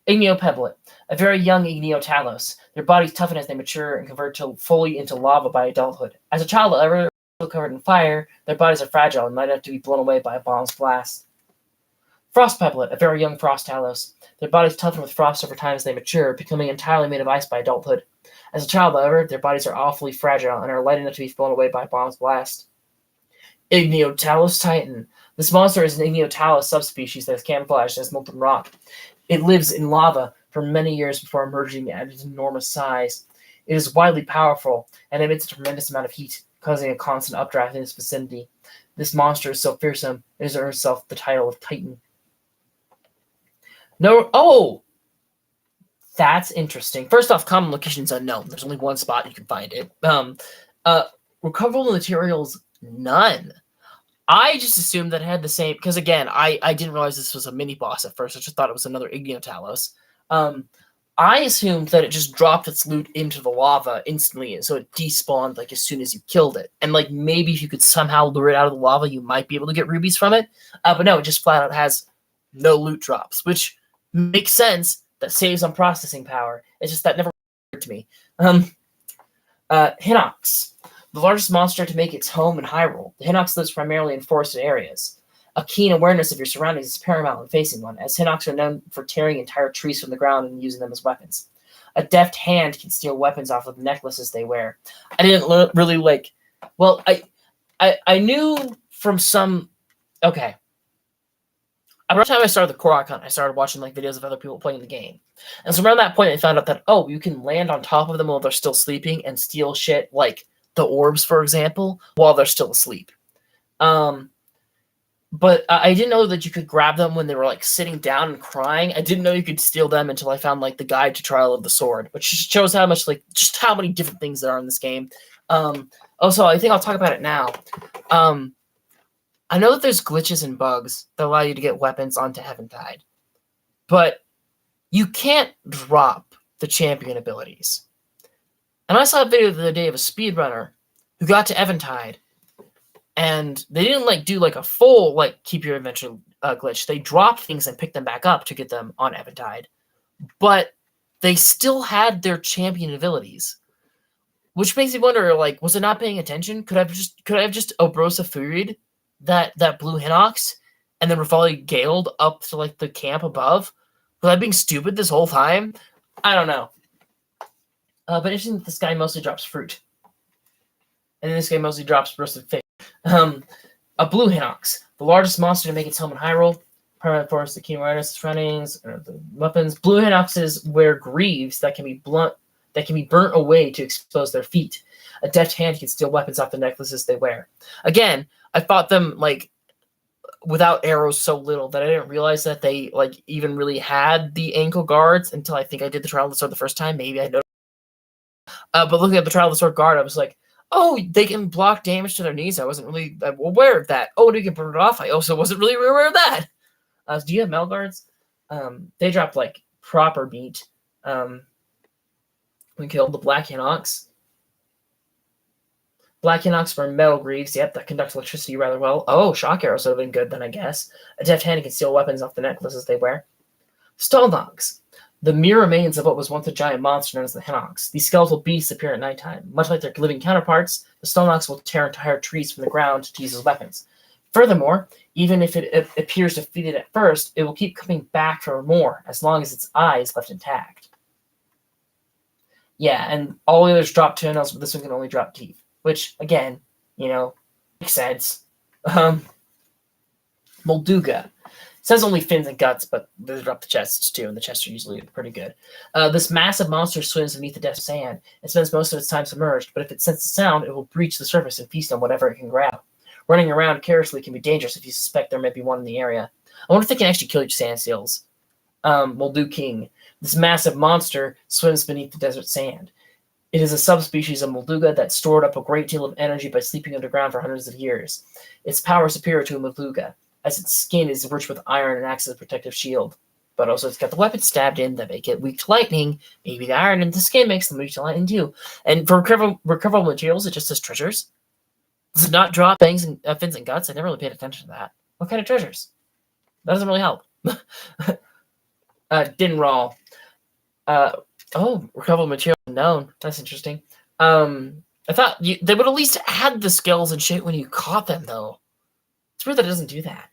Igneo Pebblet. A very young Igneo-Talos. Their bodies toughen as they mature and convert fully into lava by adulthood. As a child, however, still covered in fire, their bodies are fragile and might have to be blown away by a bomb's blast. Frost Pebblet. A very young Frost-Talos. Their bodies toughen with frost over time as they mature, becoming entirely made of ice by adulthood. As a child, however, their bodies are awfully fragile and are light enough to be blown away by a bomb's blast. Igneo-Talos Titan. This monster is an Igneo-Talos subspecies that is camouflaged as molten rock. It lives in lava for many years before emerging at its enormous size. It is widely powerful and emits a tremendous amount of heat, causing a constant updraft in its vicinity. This monster is so fearsome, it has earned itself the title of Titan. That's interesting. First off, common locations unknown. There's only one spot you can find it. Recoverable materials, none. I just assumed that it had the same, because again, I didn't realize this was a mini boss at first. I just thought it was another Igneo-Talos. I assumed that it just dropped its loot into the lava instantly, so it despawned like as soon as you killed it. And like maybe if you could somehow lure it out of the lava, you might be able to get rubies from it. But no, it just flat out has no loot drops, which makes sense. That saves on processing power. It's just that never occurred to me. Hinox. The largest monster to make its home in Hyrule. The Hinox lives primarily in forested areas. A keen awareness of your surroundings is paramount when facing one, as Hinox are known for tearing entire trees from the ground and using them as weapons. A deft hand can steal weapons off of the necklaces they wear. I didn't really like... Well, I knew from some... Okay. Around the time I started the Korok hunt, I started watching like videos of other people playing the game. And so around that point, I found out that, you can land on top of them while they're still sleeping and steal shit like the orbs, for example, while they're still asleep. But I didn't know that you could grab them when they were like sitting down and crying. I didn't know you could steal them until I found like the guide to Trial of the Sword, which just shows how much just how many different things there are in this game. Also, I think I'll talk about it now. I know that there's glitches and bugs that allow you to get weapons onto Heaventide. but you can't drop the champion abilities. And I saw a video the other day of a speedrunner who got to Eventide, and they didn't do a full keep your adventure glitch. They dropped things and picked them back up to get them on Eventide, but they still had their champion abilities, which makes me wonder, was it not paying attention? Could I have just Obrosa Furied that blue Hinox and then Rafali Galed up to the camp above? Was I being stupid this whole time? I don't know. But interesting that this guy mostly drops fruit. And this guy mostly drops roasted fish. A blue Hinox, the largest monster to make its home in Hyrule. Permanent forest, the key awareness, surroundings, the weapons. Blue Hinoxes wear greaves that can be burnt away to expose their feet. A deft hand can steal weapons off the necklaces they wear. Again, I fought them without arrows so little that I didn't realize that they even really had the ankle guards until I think I did the Trial of the Sword the first time. Maybe I noticed. But looking at the Trial of the Sword guard, I was like, oh, they can block damage to their knees. I wasn't really aware of that. Oh, they can burn it off. I also wasn't really aware of that. Do you have Mel guards? They dropped proper beat. We killed the Black Hinox. Black Hinox were metal greaves, yep, that conduct electricity rather well. Oh, shock arrows would have been good then, I guess. A deft hand can steal weapons off the necklaces they wear. Stalnogs. The mere remains of what was once a giant monster known as the Hinox. These skeletal beasts appear at nighttime. Much like their living counterparts, the Stalnogs will tear entire trees from the ground to use as weapons. Furthermore, even if it appears defeated at first, it will keep coming back for more, as long as its eye is left intact. Yeah, and all the others drop toenails, but this one can only drop teeth. Which, again, makes sense. Molduga. It says only fins and guts, but they drop the chests too, and the chests are usually pretty good. This massive monster swims beneath the depths of sand and spends most of its time submerged, but if it senses sound, it will breach the surface and feast on whatever it can grab. Running around carelessly can be dangerous if you suspect there might be one in the area. I wonder if they can actually kill your sand seals. Moldu King. This massive monster swims beneath the desert sand. It is a subspecies of Molduga that stored up a great deal of energy by sleeping underground for hundreds of years. Its power is superior to a Molduga, as its skin is rich with iron and acts as a protective shield. But also it's got the weapons stabbed in that make it weak to lightning. Maybe the iron in the skin makes them weak to lightning too. And for recoverable materials, it just says treasures. Does it not drop fins and guts? I never really paid attention to that. What kind of treasures? That doesn't really help. Dinral. Recoverable material unknown. That's interesting. I thought they would at least add the skills and shit when you caught them, though. It's weird that it doesn't do that.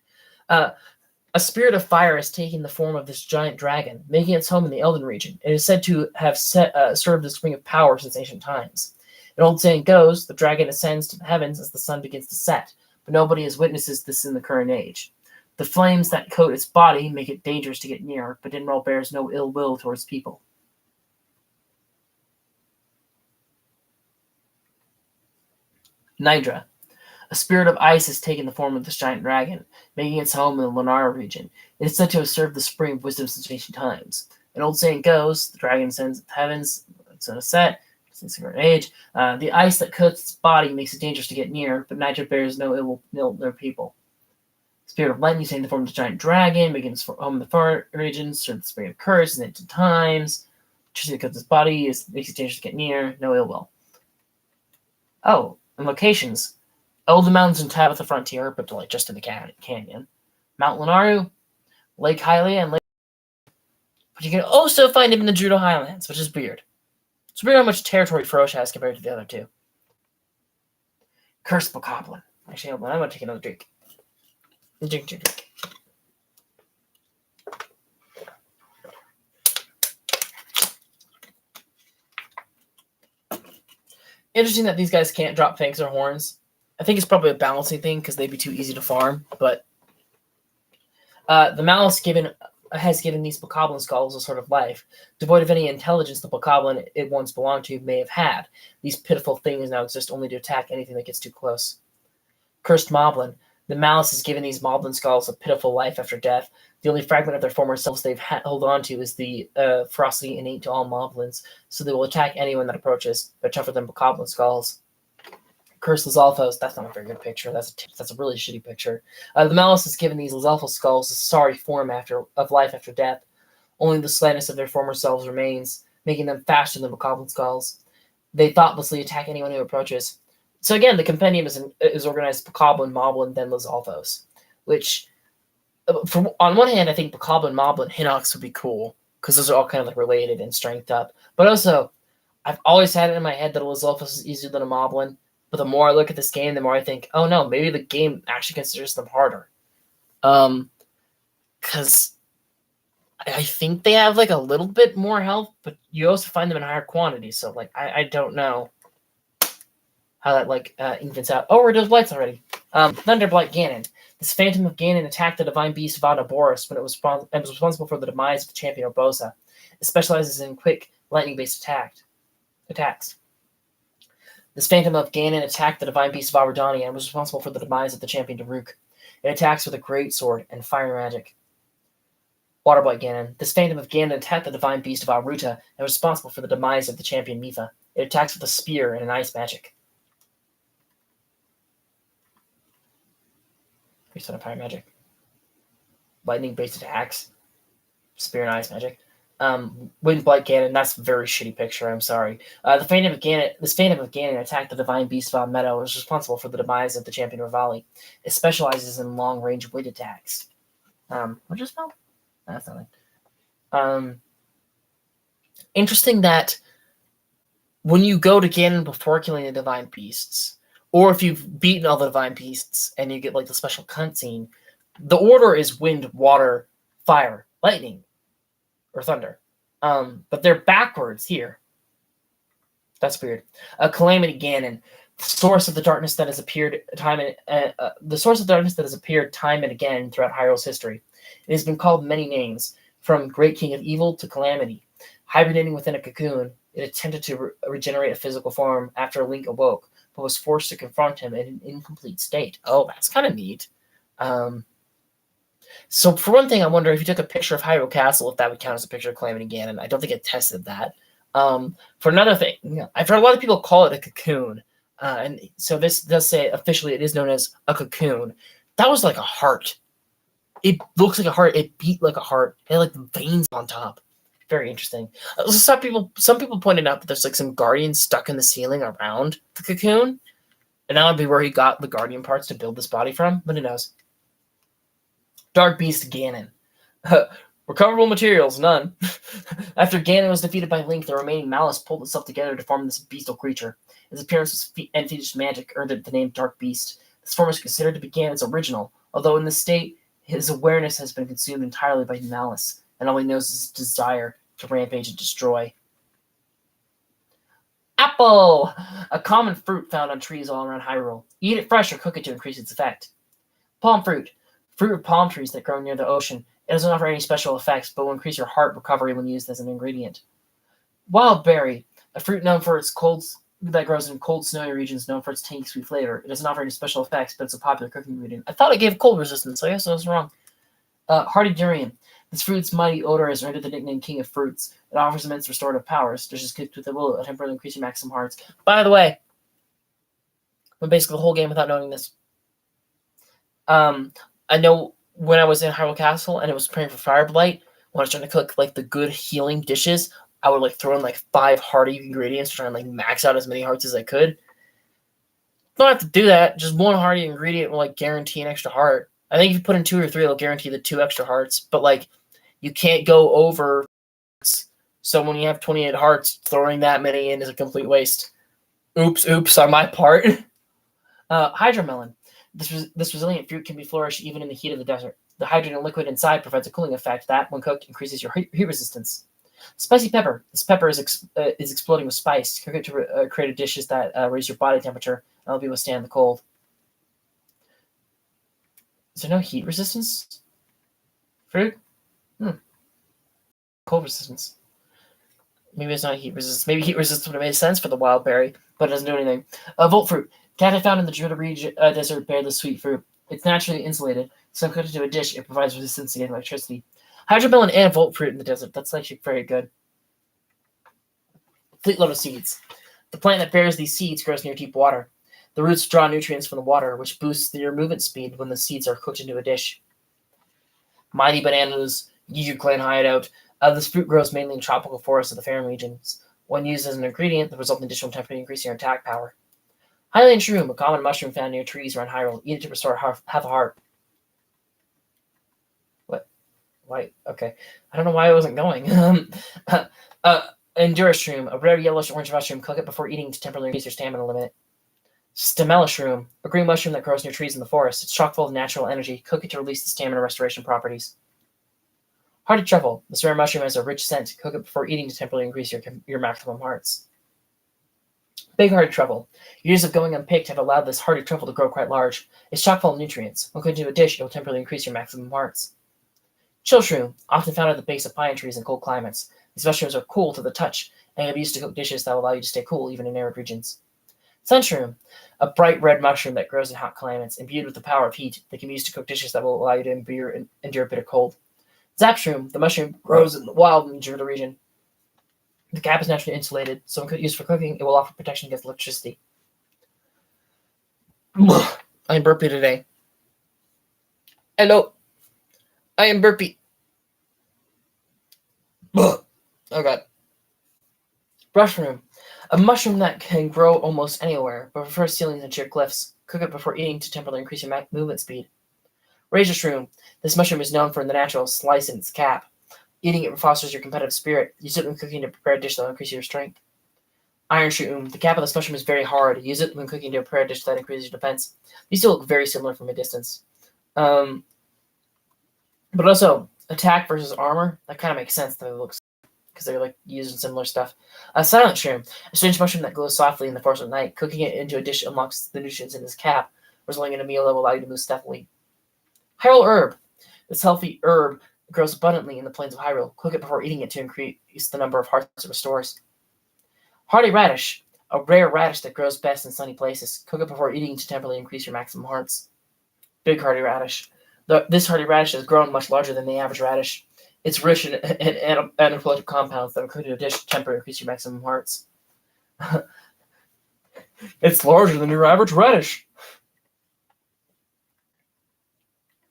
A spirit of fire has taken the form of this giant dragon, making its home in the Elden region. It is said to have served as a spring of power since ancient times. An old saying goes, the dragon ascends to the heavens as the sun begins to set, but nobody has witnesses this in the current age. The flames that coat its body make it dangerous to get near, but Dinral bears no ill will towards people. Nidra. A spirit of ice has taken the form of this giant dragon, making its home in the Lunara region. It is said to have served the spring of wisdom since ancient times. An old saying goes, the dragon ascends to the heavens, it's on a set, since the current age. The ice that coats its body makes it dangerous to get near, but Nidra bears no ill will near people. Spirit of lightning taking the form of the giant dragon, making its home in the far region, served the spring of courage since ancient times. Electricity that coats its body makes it dangerous to get near, no ill will. Oh, and locations. Elden Mountains and Tabitha Frontier, but just in the canyon. Mount Lunaru, Lake Hylia, and Lake... But you can also find him in the Gerudo Highlands, which is weird. It's weird how much territory Ferocia has compared to the other two. Cursed Bokoblin. Actually, hold on, I'm going to take another drink. Drink. Interesting that these guys can't drop fangs or horns. I think it's probably a balancing thing because they'd be too easy to farm, but the Malice has given these Bokoblin skulls a sort of life. Devoid of any intelligence the Bokoblin it once belonged to may have had. These pitiful things now exist only to attack anything that gets too close. Cursed Moblin. The Malice has given these Moblin skulls a pitiful life after death. The only fragment of their former selves they've held on to is the ferocity innate to all Moblins, so they will attack anyone that approaches. They're tougher than Bokoblin skulls. Cursed Lizalfos. That's not a very good picture. That's a really shitty picture. The Malice has given these Lizalfos skulls a sorry form of life after death. Only the slightness of their former selves remains, making them faster than bokoblin skulls. They thoughtlessly attack anyone who approaches. So again, the compendium is organized bokoblin, moblin, then Lizalfos, which, on one hand, I think bokoblin, moblin, Hinox would be cool because those are all kind of like related and strength up. But also, I've always had it in my head that a Lizalfos is easier than a moblin. But the more I look at this game, the more I think, oh no, maybe the game actually considers them harder. Because I think they have like a little bit more health, but you also find them in higher quantities. So like I don't know how that like evens out. Oh, we're doing blights already. Thunderblight Ganon. This Phantom of Ganon attacked the divine beast Vada Boris when it was responsible for the demise of the champion Urbosa. It specializes in quick lightning-based attacks. This Phantom of Ganon attacked the divine beast Vardania and was responsible for the demise of the champion Daruk. It attacks with a great sword and fire magic. Waterblight Ganon. This Phantom of Ganon attacked the divine beast Varuta and was responsible for the demise of the champion Mifa. It attacks with a spear and an ice magic. Based on fire magic. Lightning-based attacks. Spear and ice magic. Windblight Ganon, that's a very shitty picture, I'm sorry. This Phantom of Ganon attacked the divine beast Meadow and was responsible for the demise of the champion Rivali. It specializes in long-range wind attacks. What just spell? That's not it. Interesting that when you go to Ganon before killing the divine beasts, or if you've beaten all the divine beasts and you get like the special cutscene, the order is wind, water, fire, lightning, or thunder. But they're backwards here. That's weird. Calamity Ganon, the source of the darkness that has appeared time and again throughout Hyrule's history. It has been called many names, from Great King of Evil to Calamity. Hibernating within a cocoon, it attempted to regenerate a physical form after Link awoke, but was forced to confront him in an incomplete state. Oh, that's kind of neat. So for one thing, I wonder if you took a picture of Hyrule Castle, if that would count as a picture of Calamity Ganon. I don't think it tested that. For another thing, I've heard a lot of people call it a cocoon. And so this does say officially it is known as a cocoon. That was like a heart. It looks like a heart. It beat like a heart. It had like veins on top. Very interesting. Some people pointed out that there's like some guardians stuck in the ceiling around the cocoon. And that would be where he got the guardian parts to build this body from. But who knows? Dark Beast Ganon. Recoverable materials, none. After Ganon was defeated by Link, the remaining malice pulled itself together to form this bestial creature. Its appearance and fiendish magic earned it the name Dark Beast. This form is considered to be Ganon's original, although in this state, his awareness has been consumed entirely by malice, and all he knows is his desire to rampage and destroy. Apple! A common fruit found on trees all around Hyrule. Eat it fresh or cook it to increase its effect. Palm fruit. Fruit of palm trees that grow near the ocean. It doesn't offer any special effects, but will increase your heart recovery when used as an ingredient. Wild berry. A fruit known for its that grows in cold, snowy regions, known for its tangy, sweet flavor. It doesn't offer any special effects, but it's a popular cooking ingredient. I thought it gave cold resistance, so I guess I was wrong. Hardy durian. This fruit's mighty odor has earned it the nickname King of Fruits. It offers immense restorative powers. Dishes cooked with it will temporarily increase your maximum hearts. By the way, went basically the whole game without knowing this. I know when I was in Hyrule Castle and it was preparing for Fire Blight, when I was trying to cook like the good healing dishes, I would like throw in like 5 hearty ingredients to try and like max out as many hearts as I could. Don't have to do that. Just one hearty ingredient will like guarantee an extra heart. I think if you put in 2 or 3, it'll guarantee the 2 extra hearts. But like, you can't go over. So when you have 28 hearts, throwing that many in is a complete waste. Oops on my part. Hydromelon. This resilient fruit can be flourished even in the heat of the desert. The hydrogen liquid inside provides a cooling effect that, when cooked, increases your heat resistance. Spicy pepper. This pepper is exploding with spice. Cook it to create dishes that raise your body temperature and help you withstand the cold. Is there no heat resistance? Fruit? Cold resistance. Maybe it's not heat resistance. Maybe heat resistance would have made sense for the wild berry, but it doesn't do anything. Volt fruit. Cacti found in the Gerudo desert bear the sweet fruit. It's naturally insulated, so cooked into a dish, it provides resistance against electricity. Hydromelon and volt fruit in the desert. That's actually very good. Fleet lotus seeds. The plant that bears these seeds grows near deep water. The roots draw nutrients from the water, which boosts your movement speed when the seeds are cooked into a dish. Mighty bananas. Giga Clan hideout. This fruit grows mainly in tropical forests of the Faron regions. When used as an ingredient, the resulting additional temperature increases your attack power. Hylian shroom, a common mushroom found near trees around Hyrule. Eat it to restore half a heart. What? Why? Okay. I don't know why I wasn't going. Endura shroom, a rare yellowish-orange mushroom. Cook it before eating to temporarily increase your stamina limit. Stamella shroom, a green mushroom that grows near trees in the forest. It's chock full of natural energy. Cook it to release the stamina restoration properties. Hardy truffle, this rare mushroom has a rich scent. Cook it before eating to temporarily increase your maximum hearts. Big hardy truffle. Years of going unpicked have allowed this hardy truffle to grow quite large. It's chock full of nutrients. When cooked into a dish, it will temporarily increase your maximum hearts. Chill shroom, often found at the base of pine trees in cold climates. These mushrooms are cool to the touch and can be used to cook dishes that will allow you to stay cool even in arid regions. Sun shroom, a bright red mushroom that grows in hot climates, imbued with the power of heat that can be used to cook dishes that will allow you to endure bitter cold. Zap shroom, the mushroom grows in the wild in the Gerudo region. The cap is naturally insulated, so when used for cooking, it will offer protection against electricity. I am burpy today. Hello. I am burpy. Oh god. Brush shroom, a mushroom that can grow almost anywhere, but prefers ceilings and sheer cliffs. Cook it before eating to temporarily increase your movement speed. Razor shroom, this mushroom is known for the natural slice in its cap. Eating it fosters your competitive spirit. Use it when cooking to prepare a dish that will increase your strength. Iron shroom, the cap of this mushroom is very hard. Use it when cooking to prepare a dish that increases your defense. These two look very similar from a distance. But also, attack versus armor, that kind of makes sense that it looks, because they're like using similar stuff. Silent shroom, a strange mushroom that glows softly in the forest at night. Cooking it into a dish unlocks the nutrients in this cap, resulting in a meal that will allow you to move stealthily. Hyrule herb, this healthy herb grows abundantly in the plains of Hyrule. Cook it before eating it to increase the number of hearts it restores. Hardy radish, a rare radish that grows best in sunny places. Cook it before eating to temporarily increase your maximum hearts. Big hardy radish. This hardy radish has grown much larger than the average radish. It's rich in anabolic compounds that are cooked in a dish to temporarily increase your maximum hearts. It's larger than your average radish.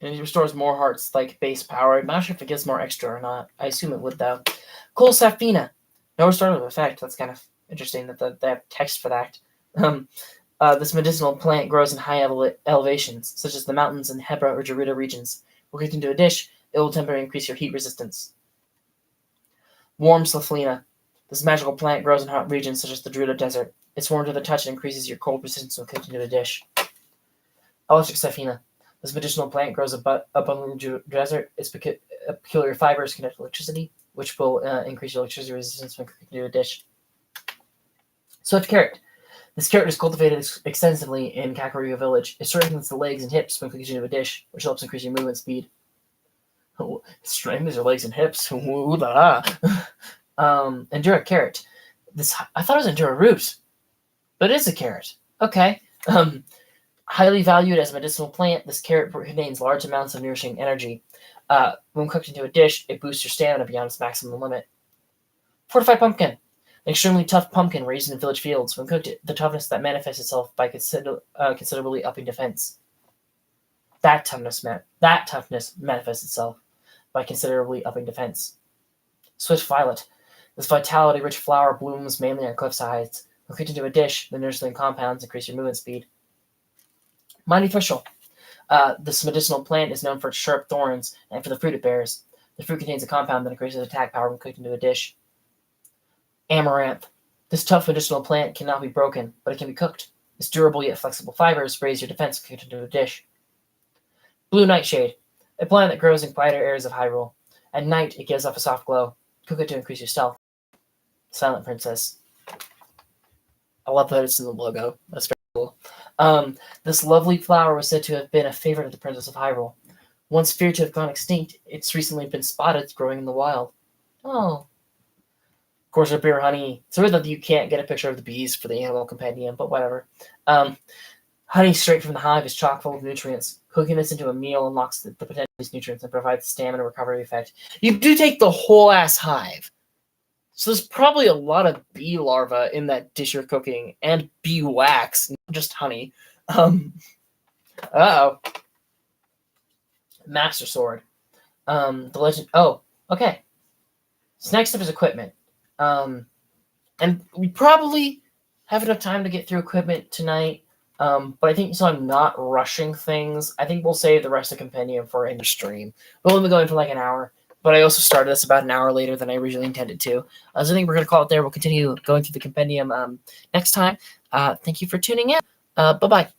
And it restores more hearts like base power. I'm not sure if it gives more extra or not. I assume it would, though. Cool Safina. No restorative effect. That's kind of interesting that they have text for that. This medicinal plant grows in high elevations, such as the mountains in Hebra or Gerudo regions. When cooked into a dish, it will temporarily increase your heat resistance. Warm Slaflina. This magical plant grows in hot regions, such as the Gerudo Desert. It's warm to the touch and increases your cold resistance when cooked into a dish. Electric Safina. This medicinal plant grows abundantly in the desert. Its peculiar fibers conduct electricity, which will increase your electricity resistance when cooking into a dish. Swift carrot. This carrot is cultivated extensively in Kakariko village. It strengthens the legs and hips when cooking into a dish, which helps increase your movement speed. Oh, it strengthens your legs and hips. Ooh la la. Endura carrot. I thought it was Endura root, but it is a carrot. Okay. Highly valued as a medicinal plant, this carrot contains large amounts of nourishing energy. When cooked into a dish, it boosts your stamina beyond its maximum limit. Fortified pumpkin. An extremely tough pumpkin raised in village fields. When cooked, the toughness that manifests itself by considerably upping defense. That toughness manifests itself by considerably upping defense. Swift violet. This vitality-rich flower blooms mainly on cliff sides. When cooked into a dish, the nourishing compounds increase your movement speed. Mighty Thrishel. This medicinal plant is known for its sharp thorns and for the fruit it bears. The fruit contains a compound that increases attack power when cooked into a dish. Amaranth. This tough medicinal plant cannot be broken, but it can be cooked. Its durable yet flexible fibers raise your defense when cooked into a dish. Blue Nightshade. A plant that grows in quieter areas of Hyrule. At night, it gives off a soft glow. Cook it to increase your stealth. Silent Princess. I love that it's in the logo. That's very cool. This lovely flower was said to have been a favorite of the Princess of Hyrule. Once feared to have gone extinct, it's recently been spotted growing in the wild. Oh. Of course, beer honey. It's weird that you can't get a picture of the bees for the Hyrule Compendium, but whatever. Honey straight from the hive is chock full of nutrients. Cooking this into a meal unlocks the potential of these nutrients and provides stamina recovery effect. You do take the whole ass hive. So there's probably a lot of bee larvae in that dish you're cooking, and bee wax, not just honey. Uh-oh. Master Sword. The legend. Oh, okay. So next up is equipment. And we probably have enough time to get through equipment tonight. But I think so I'm not rushing things. I think we'll save the rest of the compendium for in the stream. We'll only be going for like an hour. But I also started this about an hour later than I originally intended to. So I think we're going to call it there. We'll continue going through the compendium next time. Thank you for tuning in. Bye-bye.